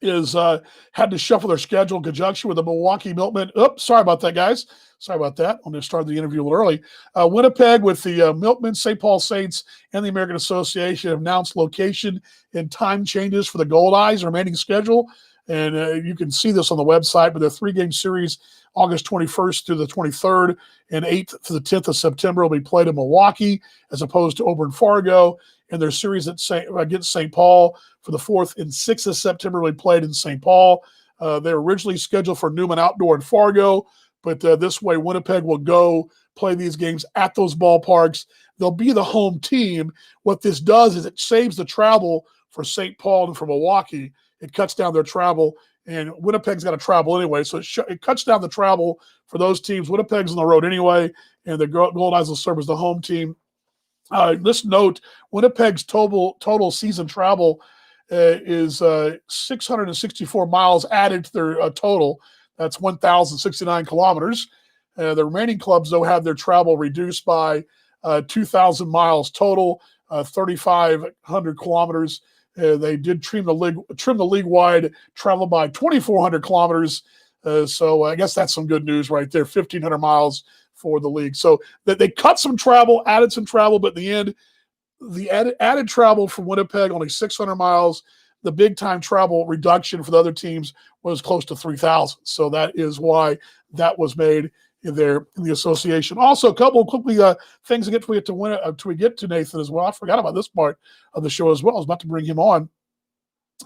S1: is had to shuffle their schedule in conjunction with the Milwaukee Milkmen. Oops, sorry about that, guys. Sorry about that. I'm going to start the interview a little early. Winnipeg with the Milkmen, St. Paul Saints, and the American Association have announced location and time changes for the Gold Eyes remaining schedule. And you can see this on the website, but the 3-game series, August 21st through the 23rd and 8th to the 10th of September, will be played in Milwaukee as opposed to over in Fargo. And their series against St. Paul for the 4th and 6th of September will be played in St. Paul. They were originally scheduled for Newman Outdoor in Fargo, but this way Winnipeg will go play these games at those ballparks. They'll be the home team. What this does is it saves the travel for St. Paul and for Milwaukee. It cuts down their travel, and Winnipeg's got to travel anyway, so it cuts down the travel for those teams. Winnipeg's on the road anyway, and the Gold Eyes will serve as the home team. This note, Winnipeg's total season travel is 664 miles added to their total. That's 1,069 kilometers. The remaining clubs, though, have their travel reduced by 2,000 miles total, 3,500 kilometers. They did trim the league-wide travel by 2,400 kilometers. So I guess that's some good news right there, 1,500 miles for the league. So they cut some travel, added some travel, but in the end, the added travel from Winnipeg, only 600 miles. The big-time travel reduction for the other teams was close to 3,000. So that is why that was made in the association. Also, a couple of quickly things to get to get to Nathan as well. I forgot about this part of the show as well. I was about to bring him on.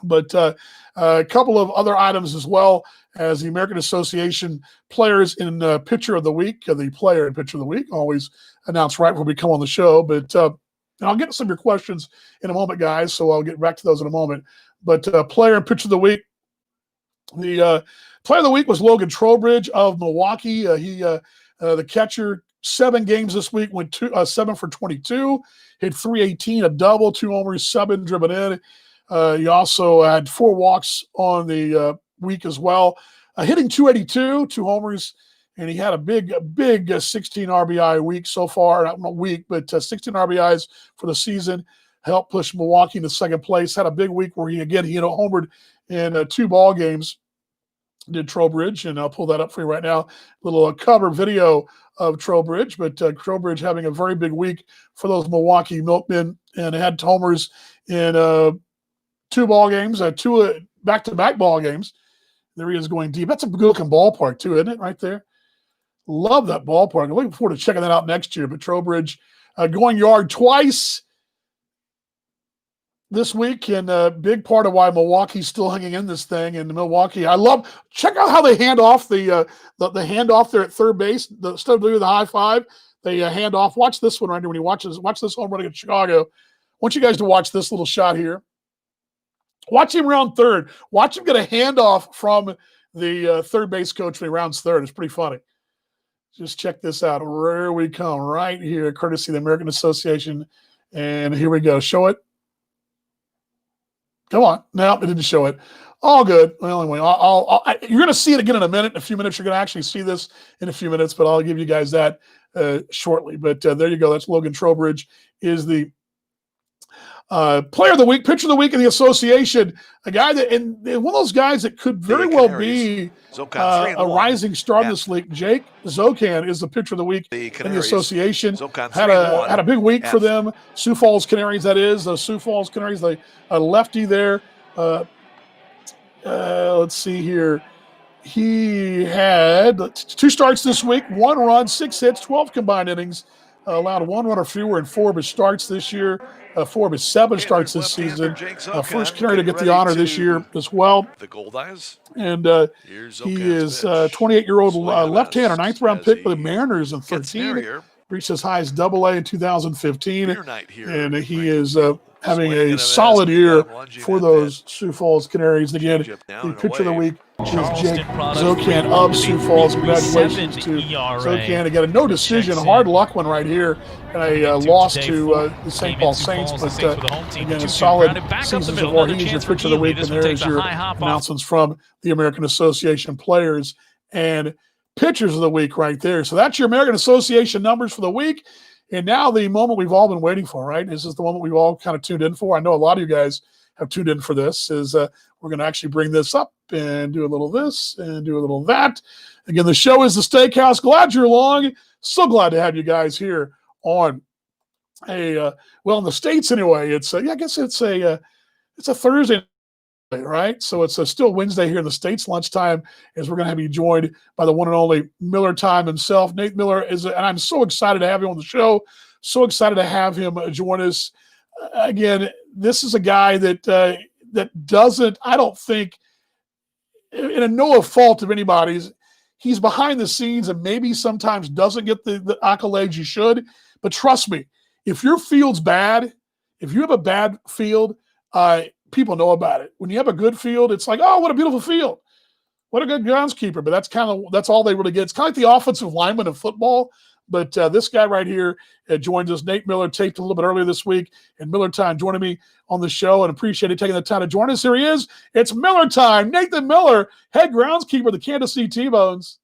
S1: But a couple of other items as well as the American Association players in Pitcher of the Week, the player in Pitcher of the Week, always announced right before we come on the show. But and I'll get to some of your questions in a moment, guys, so I'll get back to those in a moment. But player in Pitcher of the Week, the player of the week was Logan Trowbridge of Milwaukee. The catcher, 7 games this week, went 7 for 22, hit .318, a double, 2 homers, 7 driven in. He also had 4 walks on the week as well, hitting .282, 2 homers, and he had a big 16 RBI week so far. Not a week, but 16 RBIs for the season. Helped push Milwaukee into second place. Had a big week where he homered in 2 ball games. Did Trowbridge, and I'll pull that up for you right now. Little cover video of Trowbridge, but Trowbridge having a very big week for those Milwaukee Milkmen, and had homers in 2 ball games, 2 back-to-back ball games. There he is going deep. That's a good-looking ballpark too, isn't it? Right there. Love that ballpark. I'm looking forward to checking that out next year. But Trowbridge going yard twice this week, and a big part of why Milwaukee's still hanging in this thing. And Milwaukee, check out how they hand off the handoff there at third base. Instead of doing the high five, they hand off. Watch this one right here. When you watch this home run against Chicago. I want you guys to watch this little shot here. Watch him round third. Watch him get a handoff from the third base coach when he rounds third. It's pretty funny. Just check this out. Here we come right here, courtesy of the American Association. And here we go. Show it. Come on. No, it didn't show it. All good. Well, anyway, you're going to see it again in a minute. In a few minutes, you're going to actually see this in a few minutes, but I'll give you guys that shortly. But there you go. That's Logan Trowbridge is the player of the week, pitcher of the week in the association. A guy and one of those guys that could very well be a rising star in this league. Jake Zokan is the pitcher of the week in the association. Had a big week for them. Sioux Falls Canaries, that is. The Sioux Falls Canaries, a lefty there. Let's see here. He had 2 starts this week, 1 run, 6 hits, 12 combined innings. Allowed 1 run or fewer in 4 of his starts this year. 4 of his 7 starts this season. First Canary to get the honor this year as well.
S3: The Gold Eyes.
S1: And he is a 28-year-old left-hander, 9th-round pick for the Mariners in 13. Reached as high as AA in 2015. And he is having a solid year for those Sioux Falls Canaries. And again, the pitcher of the week is Jake Zokan of Sioux Falls. Congratulations to Zokan. Again, a no decision, hard luck one right here, and a loss to the St. Paul Saints. But again, a solid season so far. He is your pitcher of the week, and there's your announcements from the American Association players and pitchers of the week right there. So that's your American Association numbers for the week. And now the moment we've all been waiting for, right? This is the moment we've all kind of tuned in for. I know a lot of you guys have tuned in for this. We're going to actually bring this up and do a little this and do a little that. Again, the show is the Steakhouse. Glad you're along. So glad to have you guys here on in the States anyway. I guess it's a Thursday, right? So it's still Wednesday here in the States, lunchtime, as we're going to have you joined by the one and only Miller Time himself. Nate Miller and I'm so excited to have him on the show. So excited to have him join us. Again, this is a guy that doesn't, I don't think, in a no fault of anybody's, he's behind the scenes and maybe sometimes doesn't get the accolades you should. But trust me, if your field's bad, if you have a bad field, people know about it. When you have a good field, it's like, oh, what a beautiful field. What a good groundskeeper. But that's all they really get. It's kind of like the offensive lineman of football. But this guy right here joins us. Nate Miller taped a little bit earlier this week. And Miller Time joining me on the show, and appreciate it taking the time to join us. Here he is. It's Miller Time. Nathan Miller, head groundskeeper of the Kansas City T-Bones.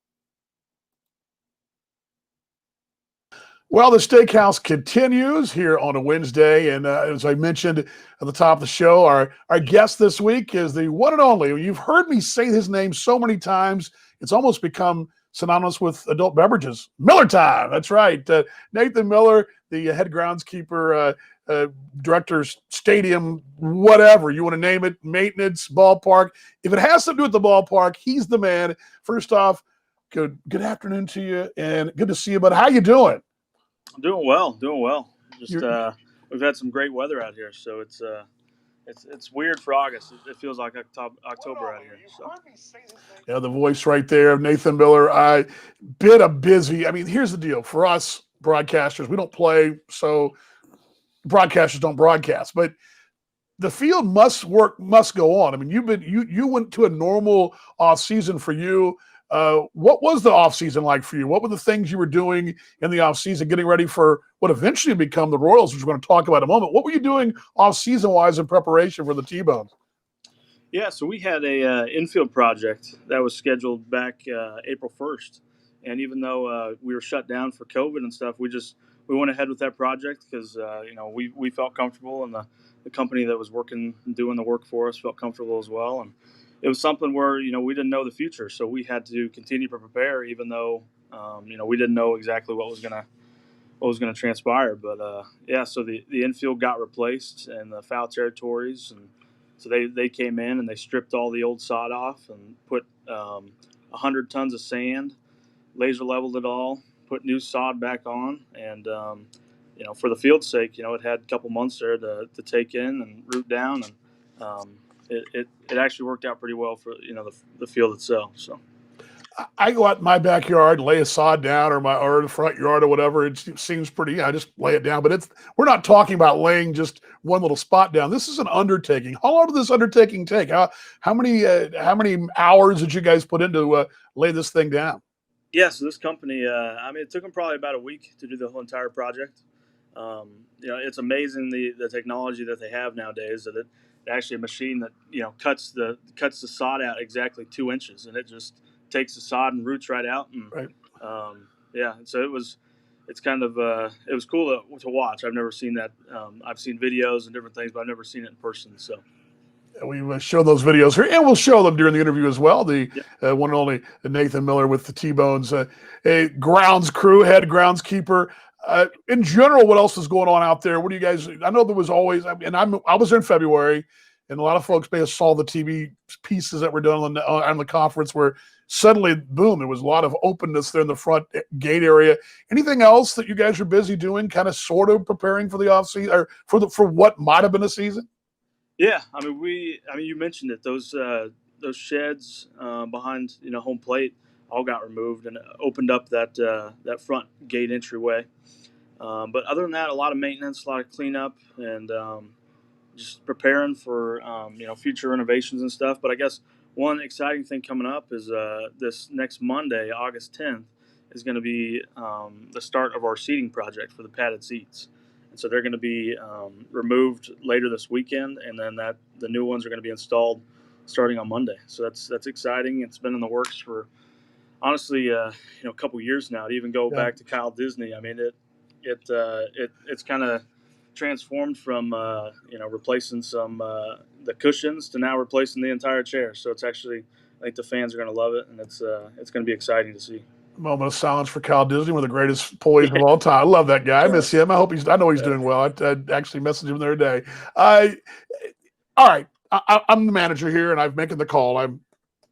S1: Well, the Steakhouse continues here on a Wednesday, and as I mentioned at the top of the show, our guest this week is the one and only. You've heard me say his name so many times, it's almost become synonymous with adult beverages. Miller Time, that's right. Nathan Miller, the head groundskeeper, director, stadium, whatever you want to name it, maintenance, ballpark. If it has something to do with the ballpark, he's the man. First off, good afternoon to you, and good to see you, but how you doing?
S3: I'm doing well. Just we've had some great weather out here, so it's weird for August. It feels like October out here. So.
S1: Yeah, the voice right there, Nathan Miller. Been a busy. I mean, here's the deal for us broadcasters. We don't play, so broadcasters don't broadcast. But the field must go on. I mean, you went to a normal off season for you. What was the offseason like for you? What were the things you were doing in the offseason, getting ready for what eventually become the Royals, which we're going to talk about in a moment? What were you doing offseason-wise in preparation for the T-Bones?
S3: Yeah, so we had a infield project that was scheduled back April 1st. And even though we were shut down for COVID and stuff, we went ahead with that project because, we felt comfortable, and the company that was working and doing the work for us felt comfortable as well. And it was something where, we didn't know the future, so we had to continue to prepare, even though, we didn't know exactly what was gonna transpire. But so the infield got replaced in the foul territories, and so they came in and they stripped all the old sod off and put 100 tons of sand, laser leveled it all, put new sod back on, and for the field's sake, it had a couple months there to take in and root down, and it actually worked out pretty well for the field itself. So
S1: I go out in my backyard and lay a sod down, or the front yard or whatever. It seems pretty. I just lay it down. But we're not talking about laying just one little spot down. This is an undertaking. How long did this undertaking take? How many hours did you guys put into lay this thing down?
S3: Yeah, so this company, it took them probably about a week to do the whole entire project. It's amazing the technology that they have nowadays. That actually a machine that cuts the sod out exactly 2 inches, and it just takes the sod and roots right out. And
S1: right.
S3: So it was cool to watch. I've never seen that. I've seen videos and different things, but I've never seen it in person. So
S1: we show those videos here, and we'll show them during the interview as well. The one and only Nathan Miller with the T-Bones, a grounds crew, head groundskeeper. In general, what else is going on out there? What do you guys? I know there was always, and I was there in February, and a lot of folks may have saw the TV pieces that were done on the conference where suddenly, boom, there was a lot of openness there in the front gate area. Anything else that you guys are busy doing, kind of sort of preparing for the offseason or for what might have been a season?
S3: Yeah, you mentioned it. Those sheds behind home plate all got removed and opened up that front gate entryway. But other than that, a lot of maintenance, a lot of cleanup, and just preparing for future renovations and stuff. But I guess one exciting thing coming up is this next Monday, August 10th, is going to be the start of our seating project for the padded seats. And so they're going to be removed later this weekend, and then the new ones are going to be installed starting on Monday. So that's exciting. It's been in the works for honestly a couple years now. To even go back to Kyle Disney, I mean it's kind of transformed from replacing some the cushions to now replacing the entire chair. So it's actually, I think the fans are going to love it, and it's going to be exciting to see.
S1: Moment of silence for Kyle Disney, one of the greatest police of all time. I love that guy. I miss him. I know he's doing well. I actually messaged him the other day. All right. I'm the manager here, and I'm making the call. I'm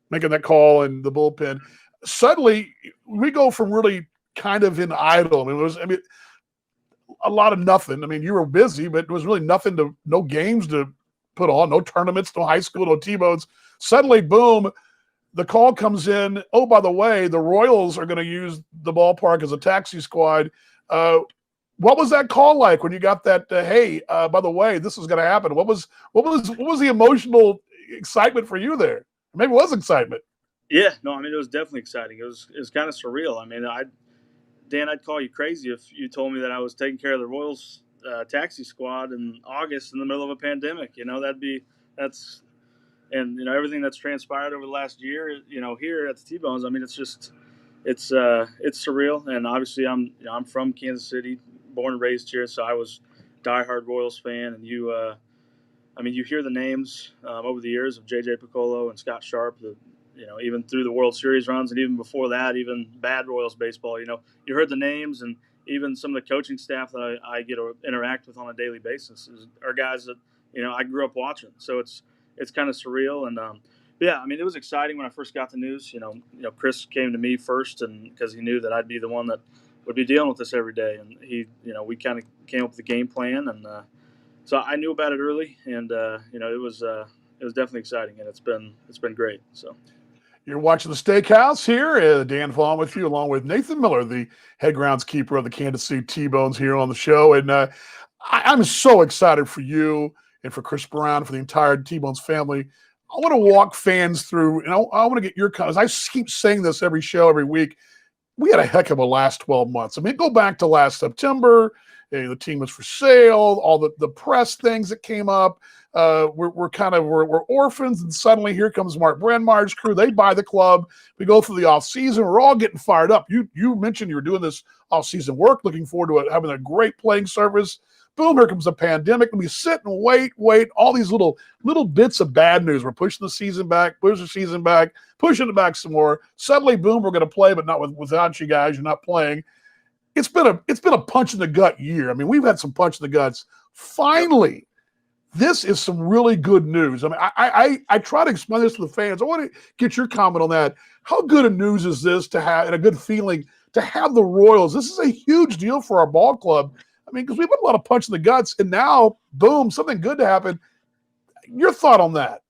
S1: making that call in the bullpen. Suddenly, we go from really kind of in idle. I mean, a lot of nothing. I mean, you were busy, but it was really nothing no games to put on, no tournaments, no high school, no T-bones. Suddenly, boom, the call comes in. Oh, by the way, the Royals are going to use the ballpark as a taxi squad. What was that call like when you got that? Hey, by the way, this is going to happen. What was the emotional excitement for you there? Maybe it was excitement.
S3: Yeah, no, I mean it was definitely exciting. It was kind of surreal. I mean, Dan, I'd call you crazy if you told me that I was taking care of the Royals taxi squad in August in the middle of a pandemic. And everything that's transpired over the last year, here at the T-Bones. I mean, it's surreal. And obviously, I'm from Kansas City, born and raised here, so I was a diehard Royals fan. And you hear the names over the years of J.J. Piccolo and Scott Sharp, even through the World Series runs, and even before that, even bad Royals baseball. You heard the names, and even some of the coaching staff that I get to interact with on a daily basis are guys that I grew up watching. So it's kind of surreal, and yeah, I mean, it was exciting when I first got the news. Chris came to me first, and because he knew that I'd be the one that would be dealing with this every day, and we kind of came up with a game plan, and so I knew about it early, and it was definitely exciting, and it's been great. So.
S1: You're watching the Steakhouse here. Dan Vaughan with you, along with Nathan Miller, the head groundskeeper of the Kansas City T-Bones here on the show. And I'm so excited for you and for Chris Brown, for the entire T-Bones family. I want to walk fans through, and I want to get your comments. I keep saying this every show, every week. We had a heck of a last 12 months. I mean, go back to last September. The team was for sale, all the press things that came up. We're orphans, and suddenly here comes Mark Brandmeier's crew. They buy the club. We go through the offseason. We're all getting fired up. You mentioned you were doing this offseason work, looking forward to having a great playing service. Boom, here comes the pandemic, and we sit and wait, all these little bits of bad news. We're pushing the season back, pushing it back some more. Suddenly, boom, we're going to play, but not without you guys. You're not playing. It's been a punch in the gut year. I mean, we've had some punch in the guts. Finally, this is some really good news. I mean, I try to explain this to the fans. I want to get your comment on that. How good a news is this to have, and a good feeling to have the Royals? This is a huge deal for our ball club. I mean, because we've had a lot of punch in the guts, and now, boom, something good to happen. Your thought on that?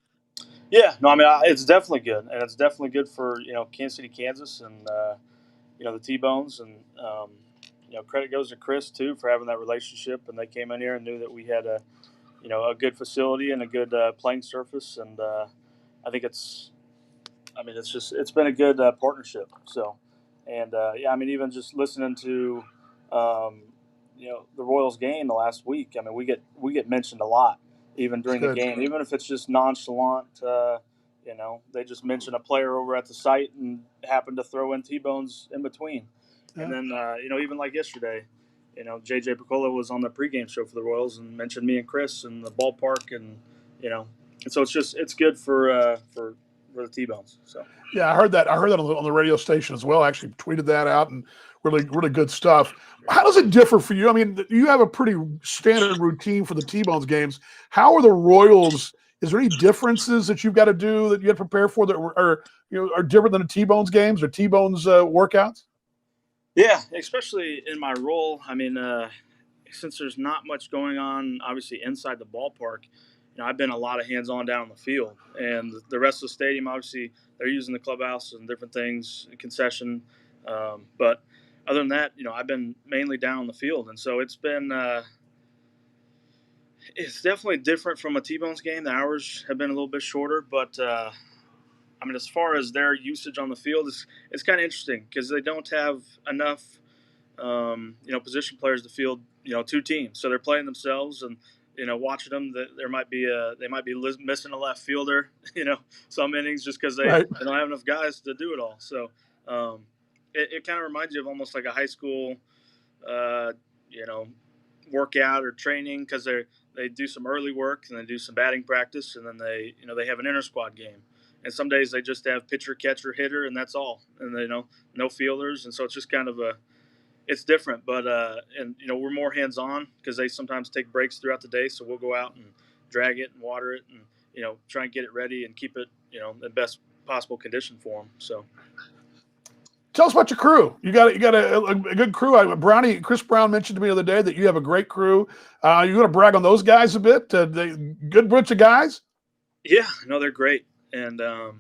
S3: Yeah, no, I mean, it's definitely good, and it's definitely good for Kansas City, Kansas, and the T-Bones, and credit goes to Chris too for having that relationship, and they came in here and knew that we had a good facility and a good playing surface, and I think it's been a good partnership. So, and yeah, I mean, even just listening to the Royals game the last week, I mean, we get mentioned a lot, even during the game, even if it's just nonchalant. They just mention a player over at the site and happen to throw in T-Bones in between. Yeah. And then, even like yesterday, J.J. Piccolo was on the pregame show for the Royals and mentioned me and Chris and the ballpark, and and so it's good for the T-Bones. So
S1: yeah, I heard that on the radio station as well. I actually tweeted that out, and really good stuff. How does it differ for you? I mean, you have a pretty standard routine for the T-Bones games. How are the Royals? Is there any differences that you've got to do that you have to prepare for that are different than the T-Bones games or T-Bones workouts?
S3: Yeah, especially in my role. I mean, since there's not much going on, obviously inside the ballpark, I've been a lot of hands-on down on the field, and the rest of the stadium, obviously, they're using the clubhouse and different things, concession. But other than that, I've been mainly down on the field, and so it's been It's definitely different from a T-Bones game. The hours have been a little bit shorter, but I mean, as far as their usage on the field, it's kind of interesting because they don't have enough, position players to field, two teams. So they're playing themselves, and watching them, they might be missing a left fielder, some innings just because
S1: Right.
S3: they don't have enough guys to do it all. So it kind of reminds you of almost like a high school, uh, you know, workout or training because they do some early work and they do some batting practice and then they have an inter squad game. And some days they just have pitcher, catcher, hitter, and that's all. And no fielders, and so it's just kind of it's different. But and we're more hands on because they sometimes take breaks throughout the day, so we'll go out and drag it and water it and try and get it ready and keep it in the best possible condition for them. So.
S1: Tell us about your crew. You got a good crew. Chris Brown mentioned to me the other day that you have a great crew. You want to brag on those guys a bit? Good bunch of guys.
S3: Yeah, no, they're great, and so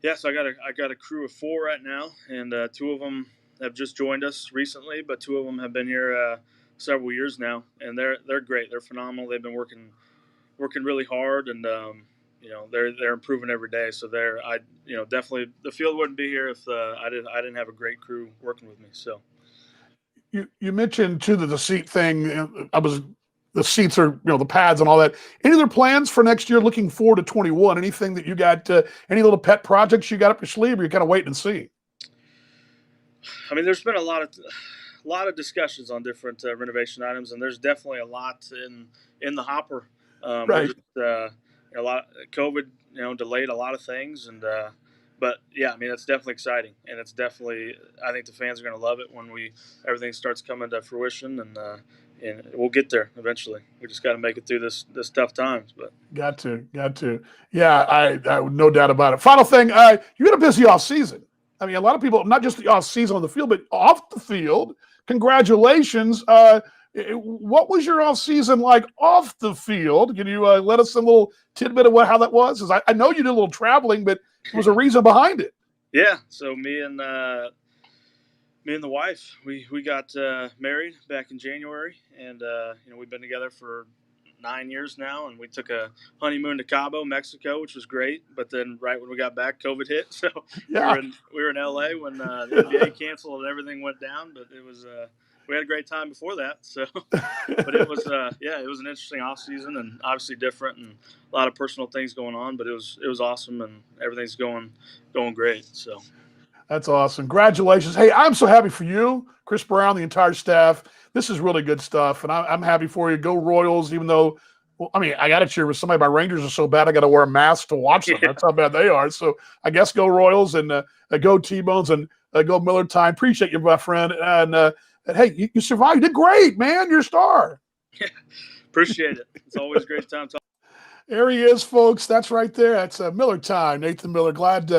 S3: I got a crew of 4 right now, and 2 of them have just joined us recently, but 2 of them have been here several years now, and they're great. They're phenomenal. They've been working really hard, and they're improving every day. So definitely the field wouldn't be here if I didn't have a great crew working with me. So
S1: you mentioned too that the seat thing. The seats are the pads and all that. Any other plans for next year? Looking forward to 21. Anything that you got? Any little pet projects you got up your sleeve? Or you kind of waiting and see?
S3: I mean, there's been a lot of discussions on different renovation items, and there's definitely a lot in the hopper.
S1: Right.
S3: A lot COVID, delayed a lot of things, and but yeah, I mean, it's definitely exciting, and it's definitely I think the fans are going to love it when everything starts coming to fruition, and we'll get there eventually. We just got to make it through this tough times, but
S1: got to. Yeah, I no doubt about it. Final thing, you had a busy off season. I mean, a lot of people, not just the off season on the field, but off the field. Congratulations. What was your off season like off the field? Can you let us a little tidbit of how that was? 'Cause I know you did a little traveling, but there was a reason behind it.
S3: Yeah. So me and the wife, we got married back in January, and we've been together for 9 years now, and we took a honeymoon to Cabo, Mexico, which was great. But then right when we got back, COVID hit, so
S1: Yeah.
S3: we were in LA when the NBA canceled and everything went down. But it was we had a great time before that. So, but it was it was an interesting off season and obviously different and a lot of personal things going on. But it was awesome and everything's going great. So.
S1: That's awesome. Congratulations. Hey, I'm so happy for you, Chris Brown, the entire staff. This is really good stuff, and I'm happy for you. Go Royals, even though, well, I mean, I got to cheer with somebody. My Rangers are so bad, I got to wear a mask to watch them.
S3: Yeah.
S1: That's how bad they are. So I guess go Royals and go T-Bones and go Miller Time. Appreciate you, my friend. And hey, you survived. You did great, man. You're a star.
S3: Yeah, appreciate it. It's always a great time talking.
S1: There he is, folks. That's right there. That's Miller Time. Nathan Miller. Glad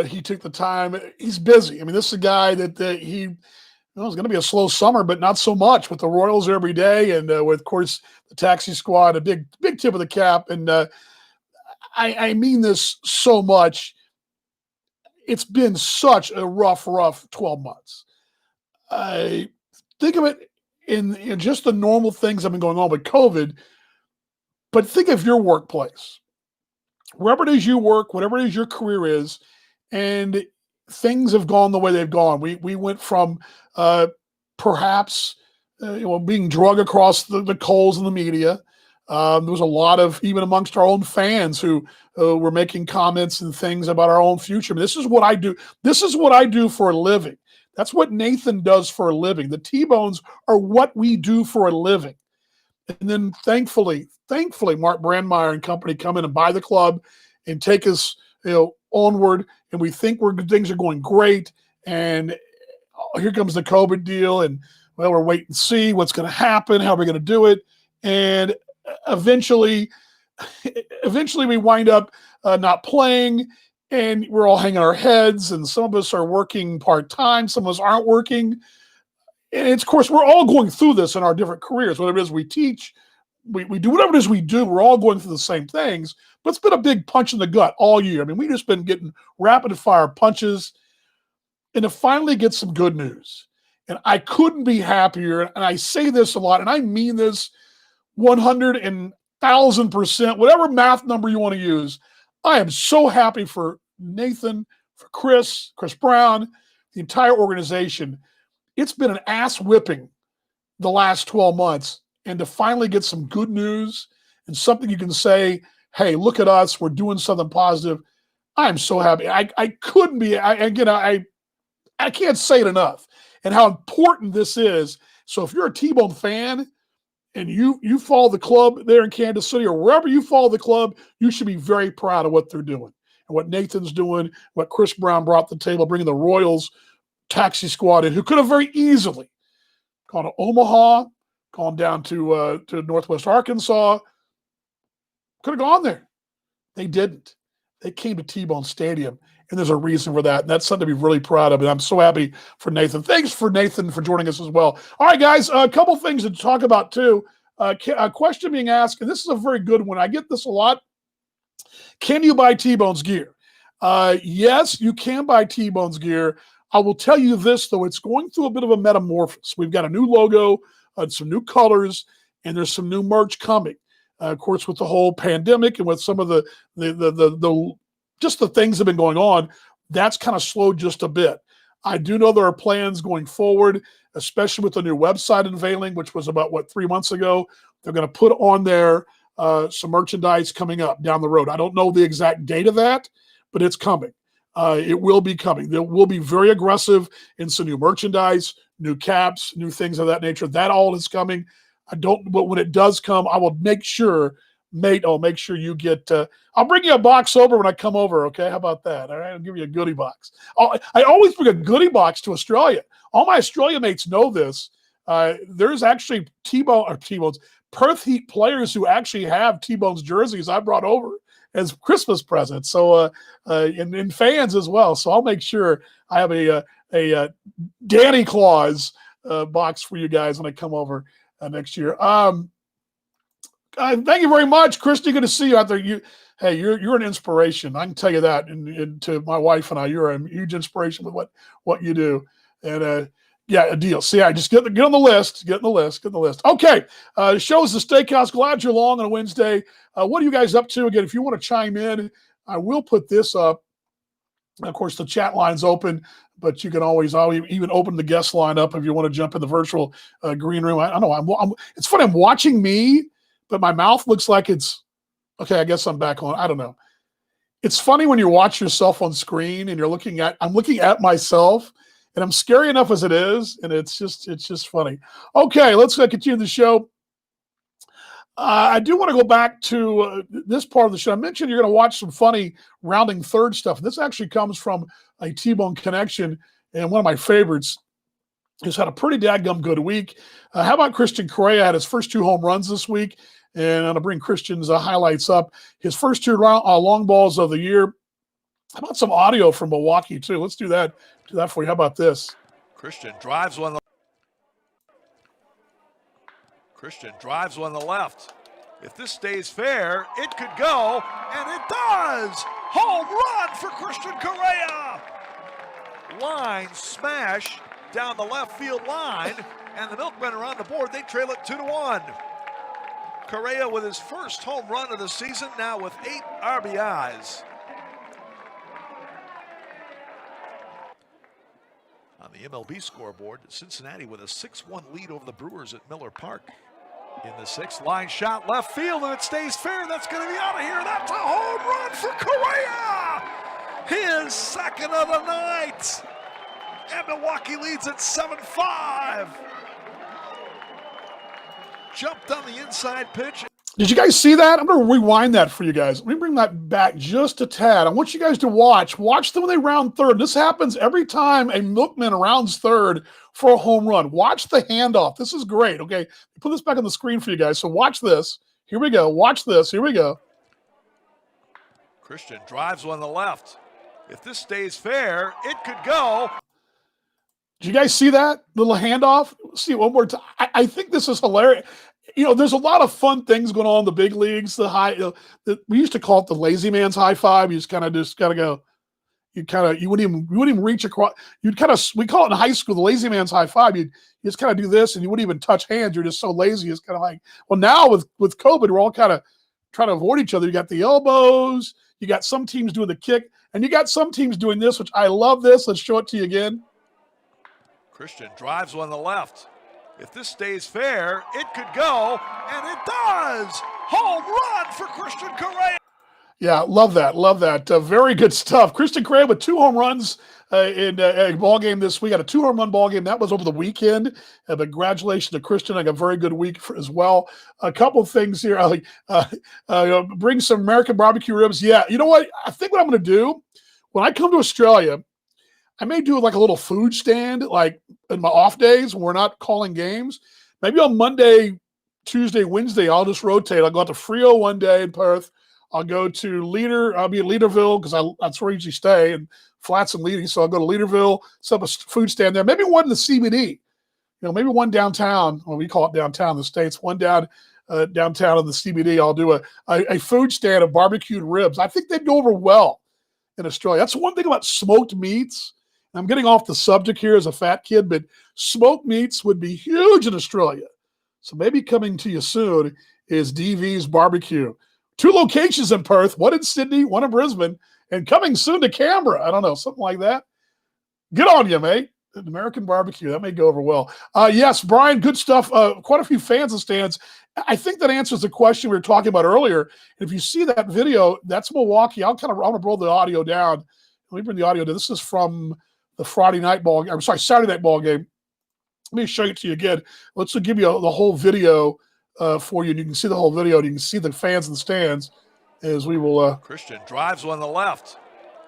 S1: he took the time. He's busy. I mean, this is a guy that it's going to be a slow summer, but not so much with the Royals every day, and with, of course, the taxi squad. A big tip of the cap. And I mean this so much. It's been such a rough 12 months. I think of it in just the normal things that have been going on with COVID. But think of your workplace, wherever it is you work, whatever it is your career is, and things have gone the way they've gone. We went from perhaps being drug across the coals in the media. There was a lot of, even amongst our own fans, who were making comments and things about our own future. I mean, this is what I do. This is what I do for a living. That's what Nathan does for a living. The T-Bones are what we do for a living. And then thankfully, Mark Brandmeier and company come in and buy the club and take us, onward. And we think things are going great. And here comes the COVID deal. And we're waiting to see what's going to happen, how we're going to do it. And eventually we wind up not playing, and we're all hanging our heads. And some of us are working part-time. Some of us aren't working. And it's, of course, we're all going through this in our different careers. Whatever it is we teach, we do whatever it is we do, we're all going through the same things. But it's been a big punch in the gut all year. I mean, we've just been getting rapid-fire punches. And to finally get some good news. And I couldn't be happier. And I say this a lot, and I mean this 100,000%, whatever math number you want to use. I am so happy for Nathan, for Chris Brown, the entire organization. It's been an ass whipping the last 12 months. And to finally get some good news and something you can say, hey, look at us, we're doing something positive. I'm so happy. I couldn't be, I can't say it enough and how important this is. So if you're a T-Bone fan and you follow the club there in Kansas City or wherever you follow the club, you should be very proud of what they're doing and what Nathan's doing, what Chris Brown brought to the table, bringing the Royals taxi squad in, who could have very easily gone to Omaha, gone down to Northwest Arkansas, could have gone there. They didn't. They came to T-Bone Stadium, and there's a reason for that. And that's something to be really proud of. And I'm so happy for Nathan. Thanks for Nathan for joining us as well. All right, guys, a couple things to talk about too. A question being asked, and this is a very good one. I get this a lot. Can you buy T-Bone's gear? Yes, you can buy T-Bone's gear. I will tell you this, though. It's going through a bit of a metamorphosis. We've got a new logo, some new colors, and there's some new merch coming. Of course, with the whole pandemic and with some of the just the things that have been going on, that's kind of slowed just a bit. I do know there are plans going forward, especially with the new website unveiling, which was about, 3 months ago. They're going to put on there some merchandise coming up down the road. I don't know the exact date of that, but it's coming. It will be coming. They will be very aggressive in some new merchandise, new caps, new things of that nature. That all is coming. But when it does come, I will make sure, mate, I'll make sure you get, I'll bring you a box over when I come over, okay? How about that? All right, I'll give you a goodie box. I always bring a goodie box to Australia. All my Australia mates know this. There's actually T-Bone's, Perth Heat players who actually have T-Bone's jerseys I brought over as Christmas presents. So, and fans as well. So I'll make sure I have a Danny Claus box for you guys when I come over next year. Thank you very much, Christy. Good to see you out there. You're an inspiration. I can tell you that. And to my wife and I, you're a huge inspiration with what you do. And yeah, a deal. See, I just get on the list. Get on the list. Okay. Show's the Steakhouse. Glad you're along on a Wednesday. What are you guys up to? Again, if you want to chime in, I will put this up. Of course, the chat line's open, but you can I'll even open the guest line up if you want to jump in the virtual green room. I don't know. It's funny. I'm watching me, but my mouth looks like it's okay. I guess I'm back on. I don't know. It's funny when you watch yourself on screen and I'm looking at myself, and I'm scary enough as it is, and it's just funny. Okay, let's continue the show. I do want to go back to this part of the show. I mentioned you're going to watch some funny rounding third stuff. This actually comes from a T-Bone connection, and one of my favorites has had a pretty dadgum good week. How about Christian Correa had his first 2 home runs this week, and I'm going to bring Christian's highlights up. His first 2 long balls of the year. How about some audio from Milwaukee, too? Let's do that. Do that for you. How about this?
S4: Christian drives one to left. If this stays fair, it could go, and it does! Home run for Christian Correa! Line smash down the left field line, and the Milkmen are on the board. They trail it 2-1. Correa with his first home run of the season, now with 8 RBIs. On the MLB scoreboard, Cincinnati with a 6-1 lead over the Brewers at Miller Park. In the 6th, line shot left field, and it stays fair. That's going to be out of here. That's a home run for Correa! His second of the night. And Milwaukee leads at 7-5. Jumped on the inside pitch.
S1: Did you guys see that? I'm going to rewind that for you guys. Let me bring that back just a tad. I want you guys to watch them when they round third. This happens every time a Milkman rounds third for a home run. Watch the handoff. This is great. Okay, put this back on the screen for you guys. So watch this. Here we go. Watch this. Here we go.
S4: Christian drives one to left. If this stays fair, it could go.
S1: Did you guys see that little handoff? See it one more time. I think this is hilarious. You know, there's a lot of fun things going on in the big leagues. We used to call it the lazy man's high five. You just kind of go. you wouldn't even reach across. You'd kind of, we call it in high school the lazy man's high five. You just kind of do this, and you wouldn't even touch hands. You're just so lazy. It's kind of like, well, now with COVID, we're all kind of trying to avoid each other. You got the elbows. You got some teams doing the kick, and you got some teams doing this, which I love this. Let's show it to you again.
S4: Christian drives on the left. If this stays fair, it could go, and it does. Home run for Christian Correa.
S1: Yeah, love that. Love that. Very good stuff. Christian Correa with 2 home runs in a ball game this week. Got a 2 home run ball game. That was over the weekend. But congratulations to Christian. I got a very good week as well. A couple of things here. Bring some American barbecue ribs. Yeah, you know what? I think what I'm going to do when I come to Australia, I may do like a little food stand, like in my off days when we're not calling games. Maybe on Monday, Tuesday, Wednesday, I'll just rotate. I'll go out to Frio one day in Perth. I'll go to Leader. I'll be at Leaderville because that's where I usually stay, and Flats and Leading. So I'll go to Leaderville, set up a food stand there. Maybe one in the CBD. Maybe one downtown. Well, we call it downtown in the States. One downtown in the CBD. I'll do a food stand of barbecued ribs. I think they'd go over well in Australia. That's one thing about smoked meats. I'm getting off the subject here as a fat kid, but smoked meats would be huge in Australia. So maybe coming to you soon is DV's Barbecue. 2 locations in Perth, one in Sydney, one in Brisbane, and coming soon to Canberra. I don't know, something like that. Good on you, mate. American barbecue, that may go over well. Yes, Brian, good stuff. Quite a few fans and stands. I think that answers the question we were talking about earlier. If you see that video, that's Milwaukee. I want to roll the audio down. Let me bring the audio down. This is from the Saturday night ball game. Let me show it to you again. Let's give you the whole video for you. And you can see the whole video. And you can see the fans in the stands as we will.
S4: Christian drives on the left.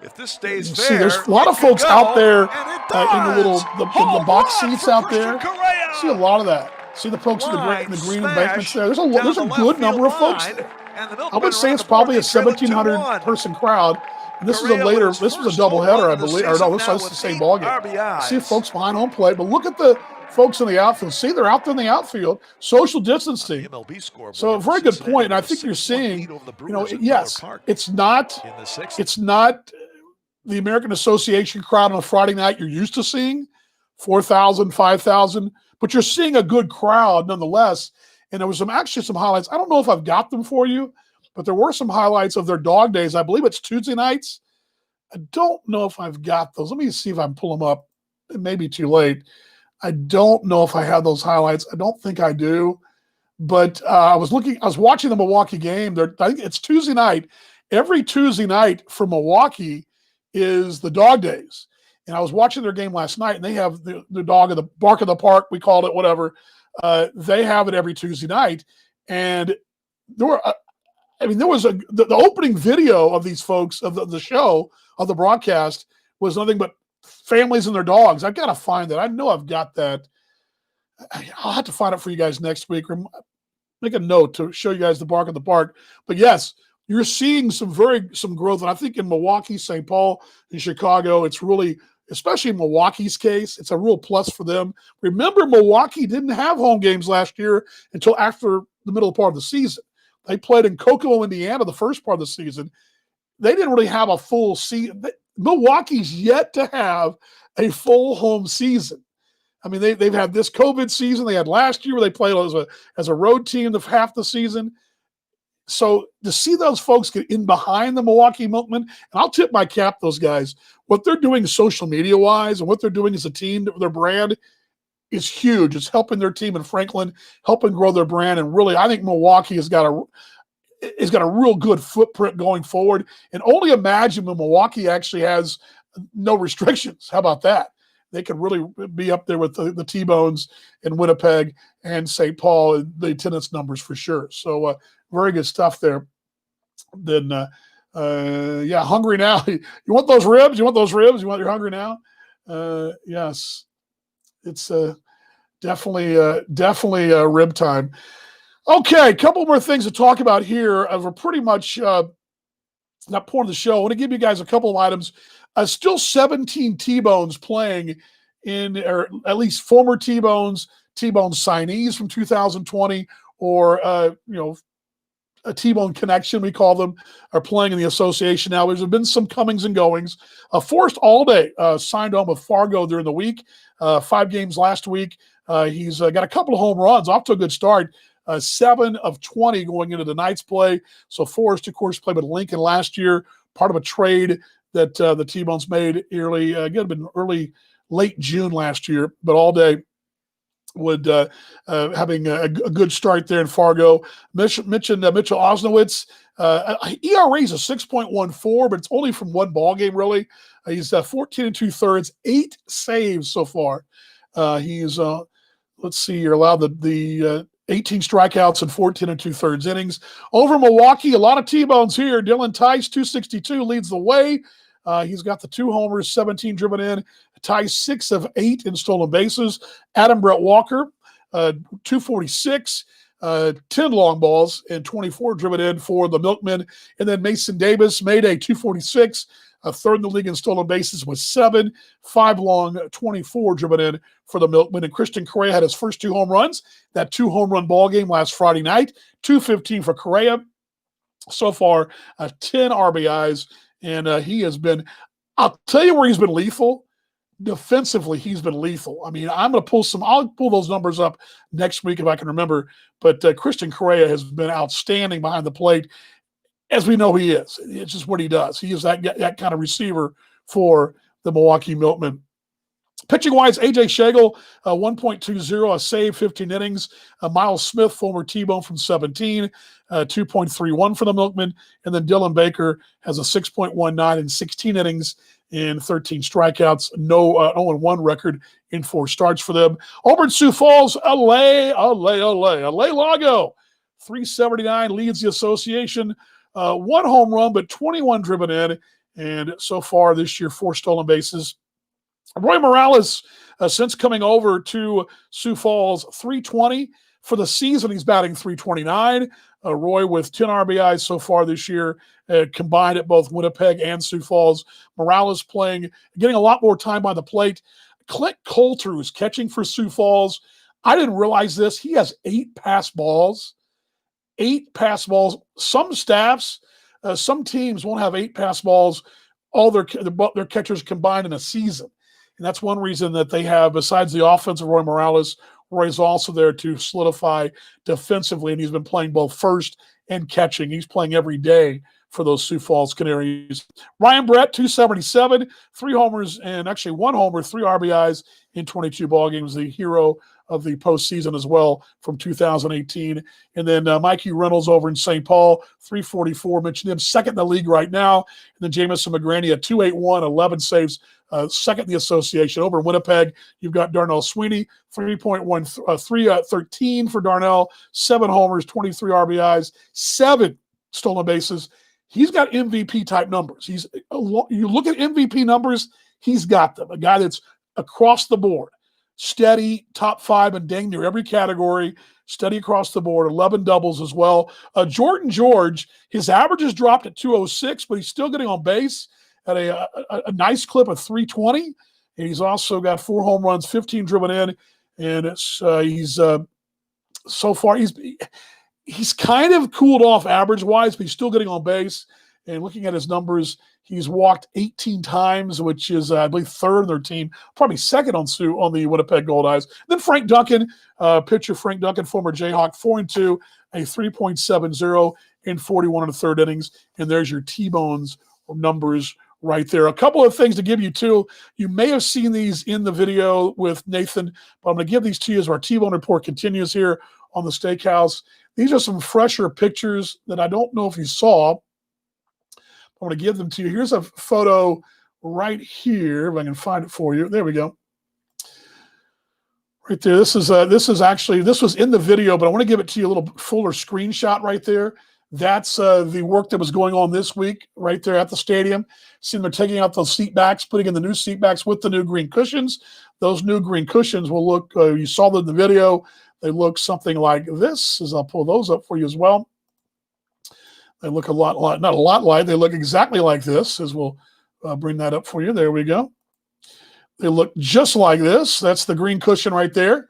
S4: If this stays fair,
S1: see, there's a lot of folks out there in the box seats out there. See a lot of that. See the folks in the green embankments there. There's a good number of folks there. I would say it's probably a 1,700 person crowd. And this was a doubleheader, I believe. Or no, this is the same ball game. See folks behind home plate, but look at the folks in the outfield. See, they're out there in the outfield, social distancing. So a very good point. And I think you're seeing, yes, it's not the American Association crowd on a Friday night you're used to seeing, 4,000, 5,000, but you're seeing a good crowd nonetheless. And there was actually some highlights. I don't know if I've got them for you, but there were some highlights of their dog days. I believe it's Tuesday nights. I don't know if I've got those. Let me see if I can pull them up. It may be too late. I don't know if I have those highlights. I don't think I do. But I was watching the Milwaukee game. I think it's Tuesday night. Every Tuesday night for Milwaukee is the dog days. And I was watching their game last night, and they have the dog of the bark of the park, we called it, whatever. They have it every Tuesday night. And there was the opening video of these folks, of the show, of the broadcast, was nothing but families and their dogs. I've got to find that. I know I've got that. I'll have to find it for you guys next week. Make a note to show you guys the bark of the park. But yes, you're seeing some growth. And I think in Milwaukee, St. Paul, and Chicago, it's really, especially in Milwaukee's case, it's a real plus for them. Remember, Milwaukee didn't have home games last year until after the middle part of the season. They played in Kokomo, Indiana, the first part of the season. They didn't really have a full season. Milwaukee's yet to have a full home season. I mean, they've had this COVID season. They had last year where they played as a road team of half the season. So to see those folks get in behind the Milwaukee Milkmen, and I'll tip my cap those guys, what they're doing social media-wise and what they're doing as a team, their brand, is huge. It's helping their team in Franklin, helping grow their brand. And really, I think Milwaukee has got a real good footprint going forward. And only imagine when Milwaukee actually has no restrictions. How about that? They could really be up there with the T-Bones in Winnipeg and St. Paul, the attendance numbers for sure. So very good stuff there. Then, hungry now. You want those ribs? You want you're hungry now? Yes. It's definitely rib time. Okay, a couple more things to talk about here. We're pretty much not pouring the show. I want to give you guys a couple of items. Still 17 T-Bones playing or at least former T-Bones signees from 2020, or a T-Bone connection, we call them, are playing in the association now. There's been some comings and goings. Forrest Allday signed on with Fargo during the week, 5 games last week. He's got a couple of home runs, off to a good start. 7 of 20 going into tonight's play. So Forrest, of course, played with Lincoln last year, part of a trade that the T-Bones made late June last year. But Allday would having a good start there in Fargo. Mentioned Mitchell Osnowitz. ERA is a 6.14, but it's only from one ball game, really. He's 14 2/3, 8 saves so far. He's let's see, you're allowed the 18 strikeouts and 14 2/3 innings. Over Milwaukee, a lot of T-Bones here. Dylan Tice, 262, leads the way. He's got the 2 homers, 17 driven in. Tice 6 of 8 in stolen bases. Adam Brett Walker, 246, 10 long balls and 24 driven in for the Milkmen. And then Mason Davis made a 246, third in the league in stolen bases with 7, 5 long, 24 driven in for the Milkmen. And Christian Correa had his first 2 home runs. That 2 home run ball game last Friday night, 215 for Correa. So far, 10 RBIs. And he has been, I'll tell you where he's been lethal. Defensively, he's been lethal. I mean, I'll pull those numbers up next week if I can remember. But Christian Correa has been outstanding behind the plate, as we know he is. It's just what he does. He is that kind of receiver for the Milwaukee Milkmen. Pitching-wise, A.J. Schagel, 1.20, a save, 15 innings. Miles Smith, former T-Bone from 17, 2.31 for the Milkmen. And then Dylan Baker has a 6.19 in 16 innings and 13 strikeouts. No 0-1 record in 4 starts for them. Auburn Sioux Falls, LA Lago, 379, leads the association. 1 home run, but 21 driven in. And so far this year, 4 stolen bases. Roy Morales, since coming over to Sioux Falls, 320 for the season. He's batting 329. Roy with 10 RBIs so far this year, combined at both Winnipeg and Sioux Falls. Morales getting a lot more time by the plate. Clint Coulter, who's catching for Sioux Falls. I didn't realize this. He has 8 pass balls. 8 pass balls. Some staffs, some teams won't have 8 pass balls, all their catchers combined in a season. And that's one reason that they have, besides the offense of Roy Morales, Roy's also there to solidify defensively, and he's been playing both first and catching. He's playing every day for those Sioux Falls Canaries. Ryan Brett, 277, 3 homers, and actually 1 homer, 3 RBIs in 22 ball games. The hero of the postseason as well from 2018. And then Mikey Reynolds over in St. Paul, 344. Mentioned him, second in the league right now. And then Jamison McGrady at 281, 11 saves, second in the association. Over in Winnipeg, you've got Darnell Sweeney, 313 for Darnell, 7 homers, 23 RBIs, 7 stolen bases. He's got MVP-type numbers. You look at MVP numbers, he's got them. A guy that's across the board. Steady, top 5 in dang near every category, steady across the board, 11 doubles as well. Jordan George, his average has dropped at 206, but he's still getting on base at a nice clip of 320. And he's also got 4 home runs, 15 driven in. And so far he's kind of cooled off average-wise, but he's still getting on base. And looking at his numbers, he's walked 18 times, which is, I believe, 3rd in their team, probably 2nd on the Winnipeg Goldeyes. Then Frank Duncan, pitcher Frank Duncan, former Jayhawk, 4-2, a 3.70 in 41 1/3 innings. And there's your T-Bones numbers right there. A couple of things to give you, too. You may have seen these in the video with Nathan, but I'm going to give these to you as our T-Bone report continues here on the Steakhouse. These are some fresher pictures that I don't know if you saw. I want to give them to you. Here's a photo right here, if I can find it for you. There we go. Right there. This was in the video, but I want to give it to you a little fuller screenshot right there. That's the work that was going on this week right there at the stadium. See, they're taking out those seat backs, putting in the new seat backs with the new green cushions. Those new green cushions will look, you saw them in the video, they look something like this, as I'll pull those up for you as well. They look not a lot like, they look exactly like this, as we'll bring that up for you. There we go. They look just like this. That's the green cushion right there.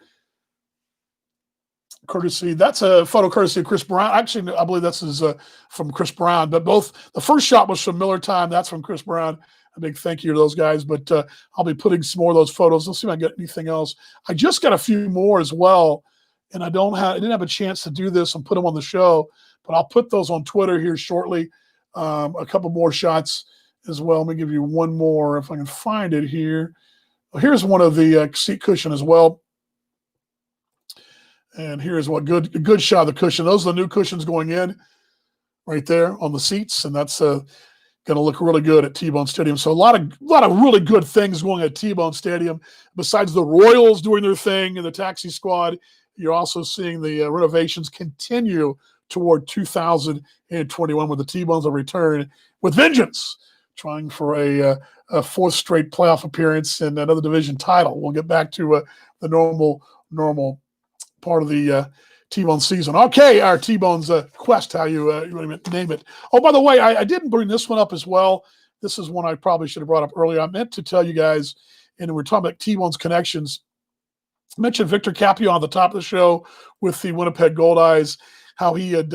S1: courtesy. That's a photo courtesy of Chris Brown. Actually, I believe this is from Chris Brown, but both the first shot was from Miller Time. That's from Chris Brown. A big thank you to those guys, but I'll be putting some more of those photos. Let's see if I get anything else. I just got a few more as well, and I didn't have a chance to do this and put them on the show, but I'll put those on Twitter here shortly. A couple more shots as well. Let me give you one more if I can find it here. Well, here's one of the seat cushion as well. And here's what good shot of the cushion. Those are the new cushions going in right there on the seats, and that's going to look really good at T-Bone Stadium. So a lot of really good things going at T-Bone Stadium. Besides the Royals doing their thing and the taxi squad, you're also seeing the renovations continue toward 2021 with the T-Bones will return with vengeance, trying for a fourth straight playoff appearance and another division title. We'll get back to the normal part of the T-Bone season. Okay, our T-Bone's quest, how you name it. Oh, by the way, I didn't bring this one up as well. This is one I probably should have brought up earlier. I meant to tell you guys, and we're talking about T-Bone's connections. I mentioned Victor Capio on the top of the show with the Winnipeg Goldeyes, how he had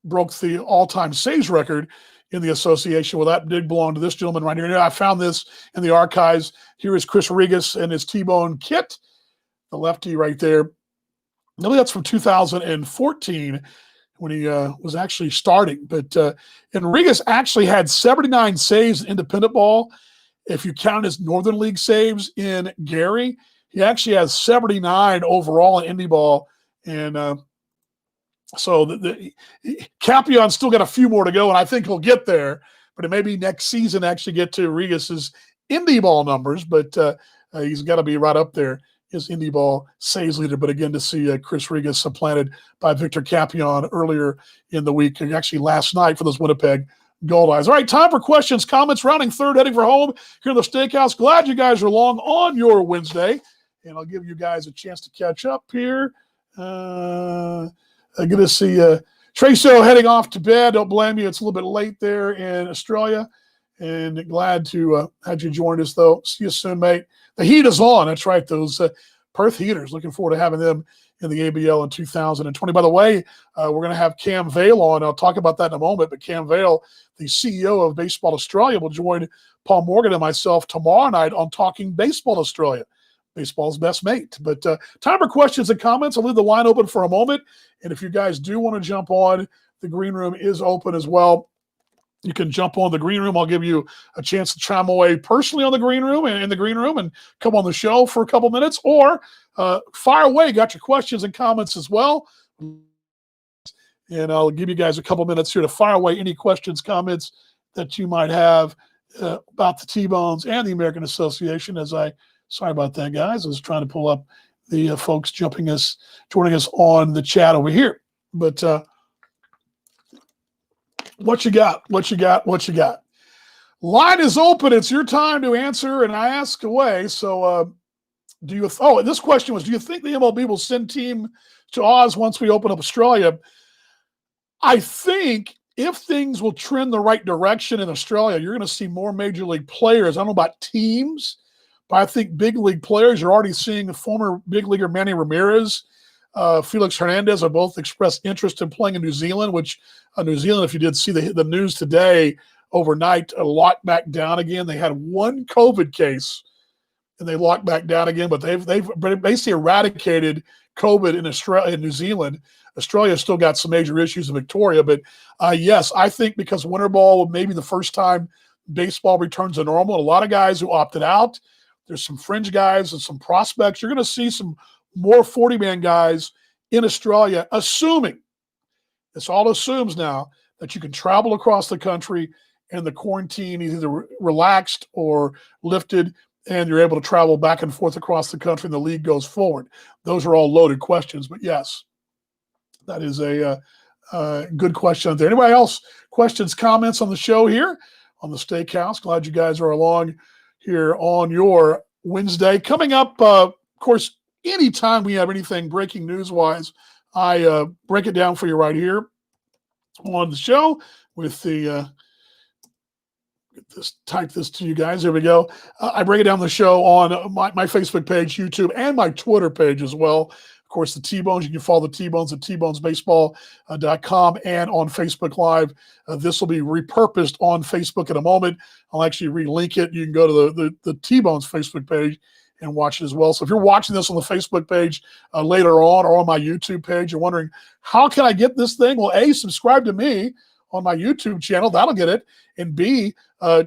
S1: broke the all-time saves record in the association. Well, that did belong to this gentleman right here. I found this in the archives. Here is Chris Regis and his T-Bone kit, the lefty right there. No, that's from 2014 when he was actually starting. But Enriquez actually had 79 saves in independent ball. If you count his Northern League saves in Gary, he actually has 79 overall in indie ball. And so Capion's still got a few more to go, and I think he'll get there. But it may be next season actually get to Regis's indie ball numbers, but he's got to be right up there. His indie ball saves leader, but again, to see Chris Regis supplanted by Victor Capion earlier in the week, and actually last night for those Winnipeg Goldeyes. All right, time for questions, comments, rounding third, heading for home here in the Steakhouse. Glad you guys are along on your Wednesday, and I'll give you guys a chance to catch up here. Good to see Tracio heading off to bed. Don't blame you, it's a little bit late there in Australia, and glad to have you join us, though. See you soon, mate. The heat is on. That's right, those Perth Heaters. Looking forward to having them in the ABL in 2020. By the way, we're going to have Cam Vale on. I'll talk about that in a moment. But Cam Vale, the CEO of Baseball Australia, will join Paul Morgan and myself tomorrow night on Talking Baseball Australia, baseball's best mate. But time for questions and comments. I'll leave the line open for a moment. And if you guys do want to jump on, the green room is open as well. You can jump on the green room. I'll give you a chance to chime away personally on the green room and in the green room and come on the show for a couple minutes, or fire away. Got your questions and comments as well. And I'll give you guys a couple minutes here to fire away any questions, comments that you might have about the T-Bones and the American Association. Sorry about that, guys. I was trying to pull up the folks joining us on the chat over here. But what you got? Line is open. It's your time to answer, and I ask away. So this question was, do you think the MLB will send team to Oz once we open up Australia? I think if things will trend the right direction in Australia, you're going to see more major league players. I don't know about teams, but I think big league players, you're already seeing the former big leaguer Manny Ramirez, Felix Hernandez have both expressed interest in playing in New Zealand, which New Zealand, if you did see the news today, overnight locked back down again. They had one COVID case and they locked back down again, but they've basically eradicated COVID in Australia and New Zealand. Australia's still got some major issues in Victoria, but yes, I think because winter ball may be the first time baseball returns to normal. A lot of guys who opted out. There's some fringe guys and some prospects. You're going to see some more 40-man guys in Australia, assuming, this all assumes now, that you can travel across the country and the quarantine is either relaxed or lifted and you're able to travel back and forth across the country and the league goes forward. Those are all loaded questions, but yes, that is a good question out there. Anybody else? Questions, comments on the show here on the Steakhouse? Glad you guys are along here on your Wednesday. Coming up, of course, anytime we have anything breaking news-wise, I break it down for you right here on the show with the type this to you guys. There we go. I break it down the show on my Facebook page, YouTube, and my Twitter page as well. Of course, the T-Bones, you can follow the T-Bones at tbonesbaseball.com and on Facebook Live. This will be repurposed on Facebook in a moment. I'll actually relink it. You can go to the T-Bones Facebook page and watch it as well. So if you're watching this on the Facebook page later on or on my YouTube page, you're wondering, how can I get this thing? Well, A, subscribe to me on my YouTube channel. That'll get it. And B,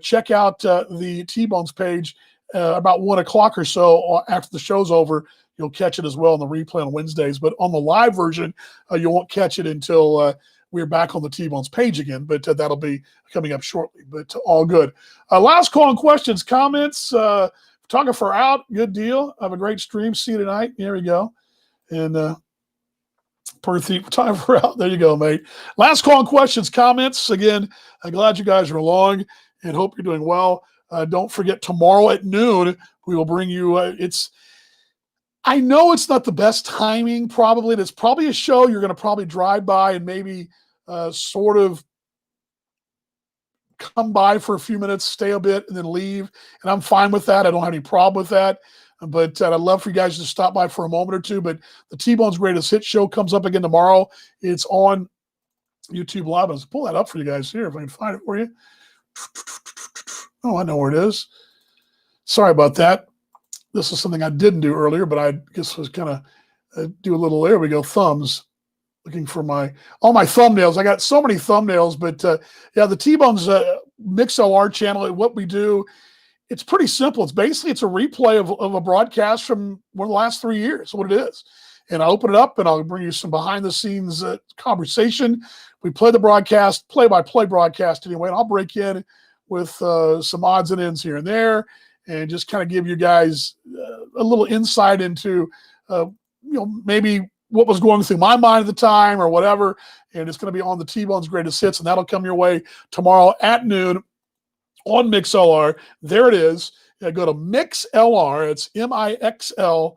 S1: check out the T-Bones page about 1 o'clock or so after the show's over. You'll catch it as well on the replay on Wednesdays. But on the live version, you won't catch it until we're back on the T-Bones page again. But that'll be coming up shortly. But all good. Last call on questions, comments. Photographer out. Good deal. Have a great stream. See you tonight. Here we go. And Perthy, photographer out. There you go, mate. Last call on questions, comments. Again, I'm glad you guys are along and hope you're doing well. Don't forget, tomorrow at noon, we will bring you I know it's not the best timing, probably. It's probably a show you're going to probably drive by and maybe sort of come by for a few minutes, stay a bit, and then leave. And I'm fine with that. I don't have any problem with that. But I'd love for you guys to stop by for a moment or two. But the T-Bones Greatest Hits show comes up again tomorrow. It's on YouTube Live. Let's pull that up for you guys here if I can find it for you. Oh, I know where it is. Sorry about that. This is something I didn't do earlier, but I guess was kind of do a little, there we go, thumbs. Looking for all my thumbnails. I got so many thumbnails, but yeah, the T-Bones MixLR channel, what we do, it's pretty simple. It's a replay of a broadcast from one of the last 3 years, what it is. And I'll open it up and I'll bring you some behind the scenes conversation. We play the broadcast, play-by-play broadcast anyway, and I'll break in with some odds and ends here and there and just kind of give you guys a little insight into, maybe what was going through my mind at the time or whatever. And it's going to be on the T-Bones Greatest Hits, and that'll come your way tomorrow at noon on MixLR. There it is. Go to MixLR. It's MixLR.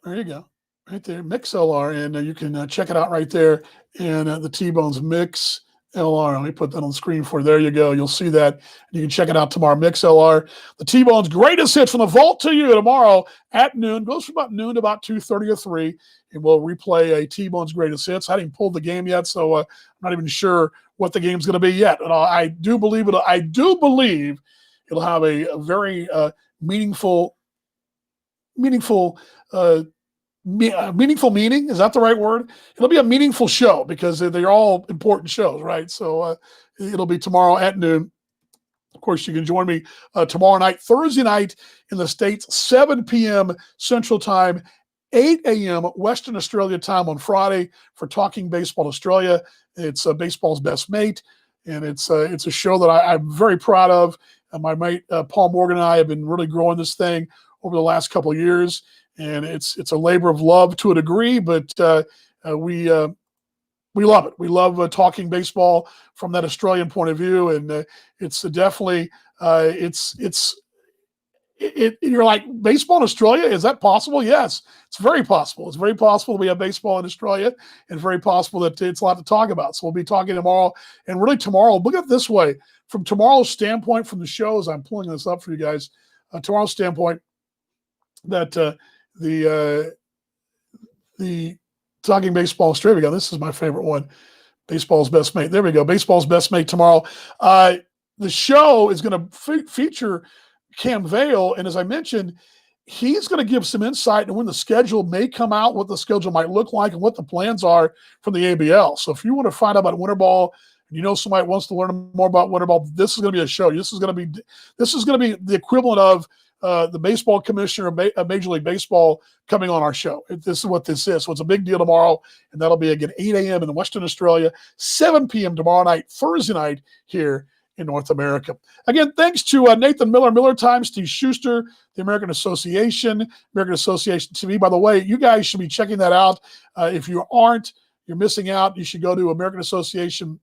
S1: There you go. Right there, MixLR. And you can check it out right there. And the T-Bones MixLR. Let me put that on the screen for you. There you go. You'll see that. You can check it out tomorrow. MixLR. The T-Bones Greatest Hits from the vault to you tomorrow at noon. Goes from about noon to about 2:30 or 3. And we'll replay a T-Bones Greatest Hits. I haven't pulled the game yet, so I'm not even sure what the game's going to be yet. And I do believe it'll have a very meaningful meaning. Is that the right word? It'll be a meaningful show because they're all important shows, right? So it'll be tomorrow at noon. Of course, you can join me tomorrow night, Thursday night in the States, 7 p.m. Central Time, 8 a.m. Western Australia time on Friday for Talking Baseball Australia. It's Baseball's Best Mate, and it's a show that I'm very proud of. My mate Paul Morgan and I have been really growing this thing over the last couple of years, and it's a labor of love to a degree, but we love it. We love talking baseball from that Australian point of view, and it's definitely you're like, baseball in Australia, is that possible? Yes, it's very possible. It's very possible we have baseball in Australia, and very possible that it's a lot to talk about. So we'll be talking tomorrow, and really tomorrow, look at it this way, from tomorrow's standpoint, from the shows, I'm pulling this up for you guys, tomorrow's standpoint, that the Talking Baseball Australia, we go, this is my favorite one, Baseball's Best Mate. There we go, Baseball's Best Mate tomorrow. The show is going to feature Cam Vale, and as I mentioned, he's going to give some insight into when the schedule may come out, what the schedule might look like, and what the plans are from the ABL. So if you want to find out about winter ball, and you know somebody wants to learn more about winter ball, this is going to be a show. This is going to be the equivalent of the baseball commissioner of Major League Baseball coming on our show. This is what this is. So it's a big deal tomorrow, and that'll be again 8 a.m. in Western Australia, 7 p.m. tomorrow night, Thursday night here in North America. Again, thanks to Nathan Miller, Miller Time, Steve Schuster, the American Association TV. By the way, you guys should be checking that out. If you aren't, you're missing out. You should go to American Association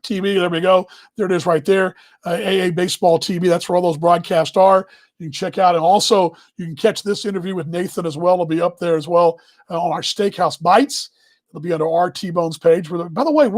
S1: TV. There we go. There it is right there. AA Baseball TV. That's where all those broadcasts are. You can check out. And also, you can catch this interview with Nathan as well. It'll be up there as well on our Steakhouse Bites. It'll be under our T-Bones page. By the way,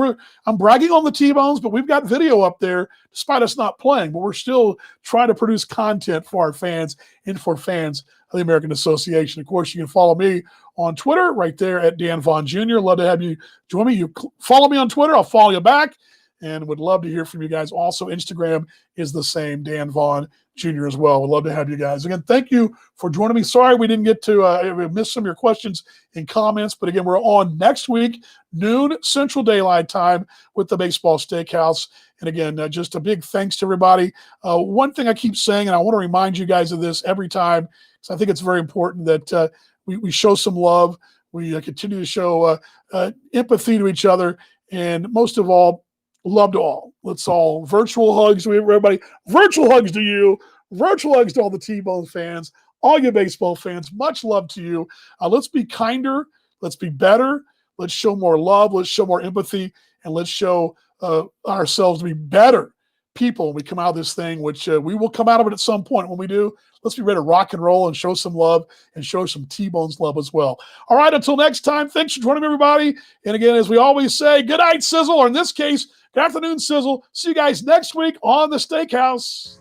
S1: I'm bragging on the T-Bones, but we've got video up there despite us not playing. But we're still trying to produce content for our fans and for fans of the American Association. Of course, you can follow me on Twitter right there at Dan Vaughan Jr. Love to have you join me. You follow me on Twitter, I'll follow you back, and would love to hear from you guys. Also, Instagram is the same, Dan Vaughan Jr. as well. Would love to have you guys. Again, thank you for joining me. Sorry we didn't get to we missed some of your questions and comments, but again, we're on next week, noon Central Daylight Time with the Baseball Steakhouse. And again, just a big thanks to everybody. One thing I keep saying, and I want to remind you guys of this every time, because I think it's very important that we show some love. We continue to show empathy to each other, and most of all, love to all. Let's all virtual hugs to everybody. Virtual hugs to you. Virtual hugs to all the T-Bone fans, all you baseball fans. Much love to you. Let's be kinder. Let's be better. Let's show more love. Let's show more empathy, and let's show ourselves to be better people when we come out of this thing, which we will come out of it at some point. When we do, let's be ready to rock and roll and show some love and show some T-Bones love as well. All right, until next time, thanks for joining me, everybody. And again, as we always say, good night, Sizzle, or in this case, good afternoon, Sizzle. See you guys next week on the Steakhouse.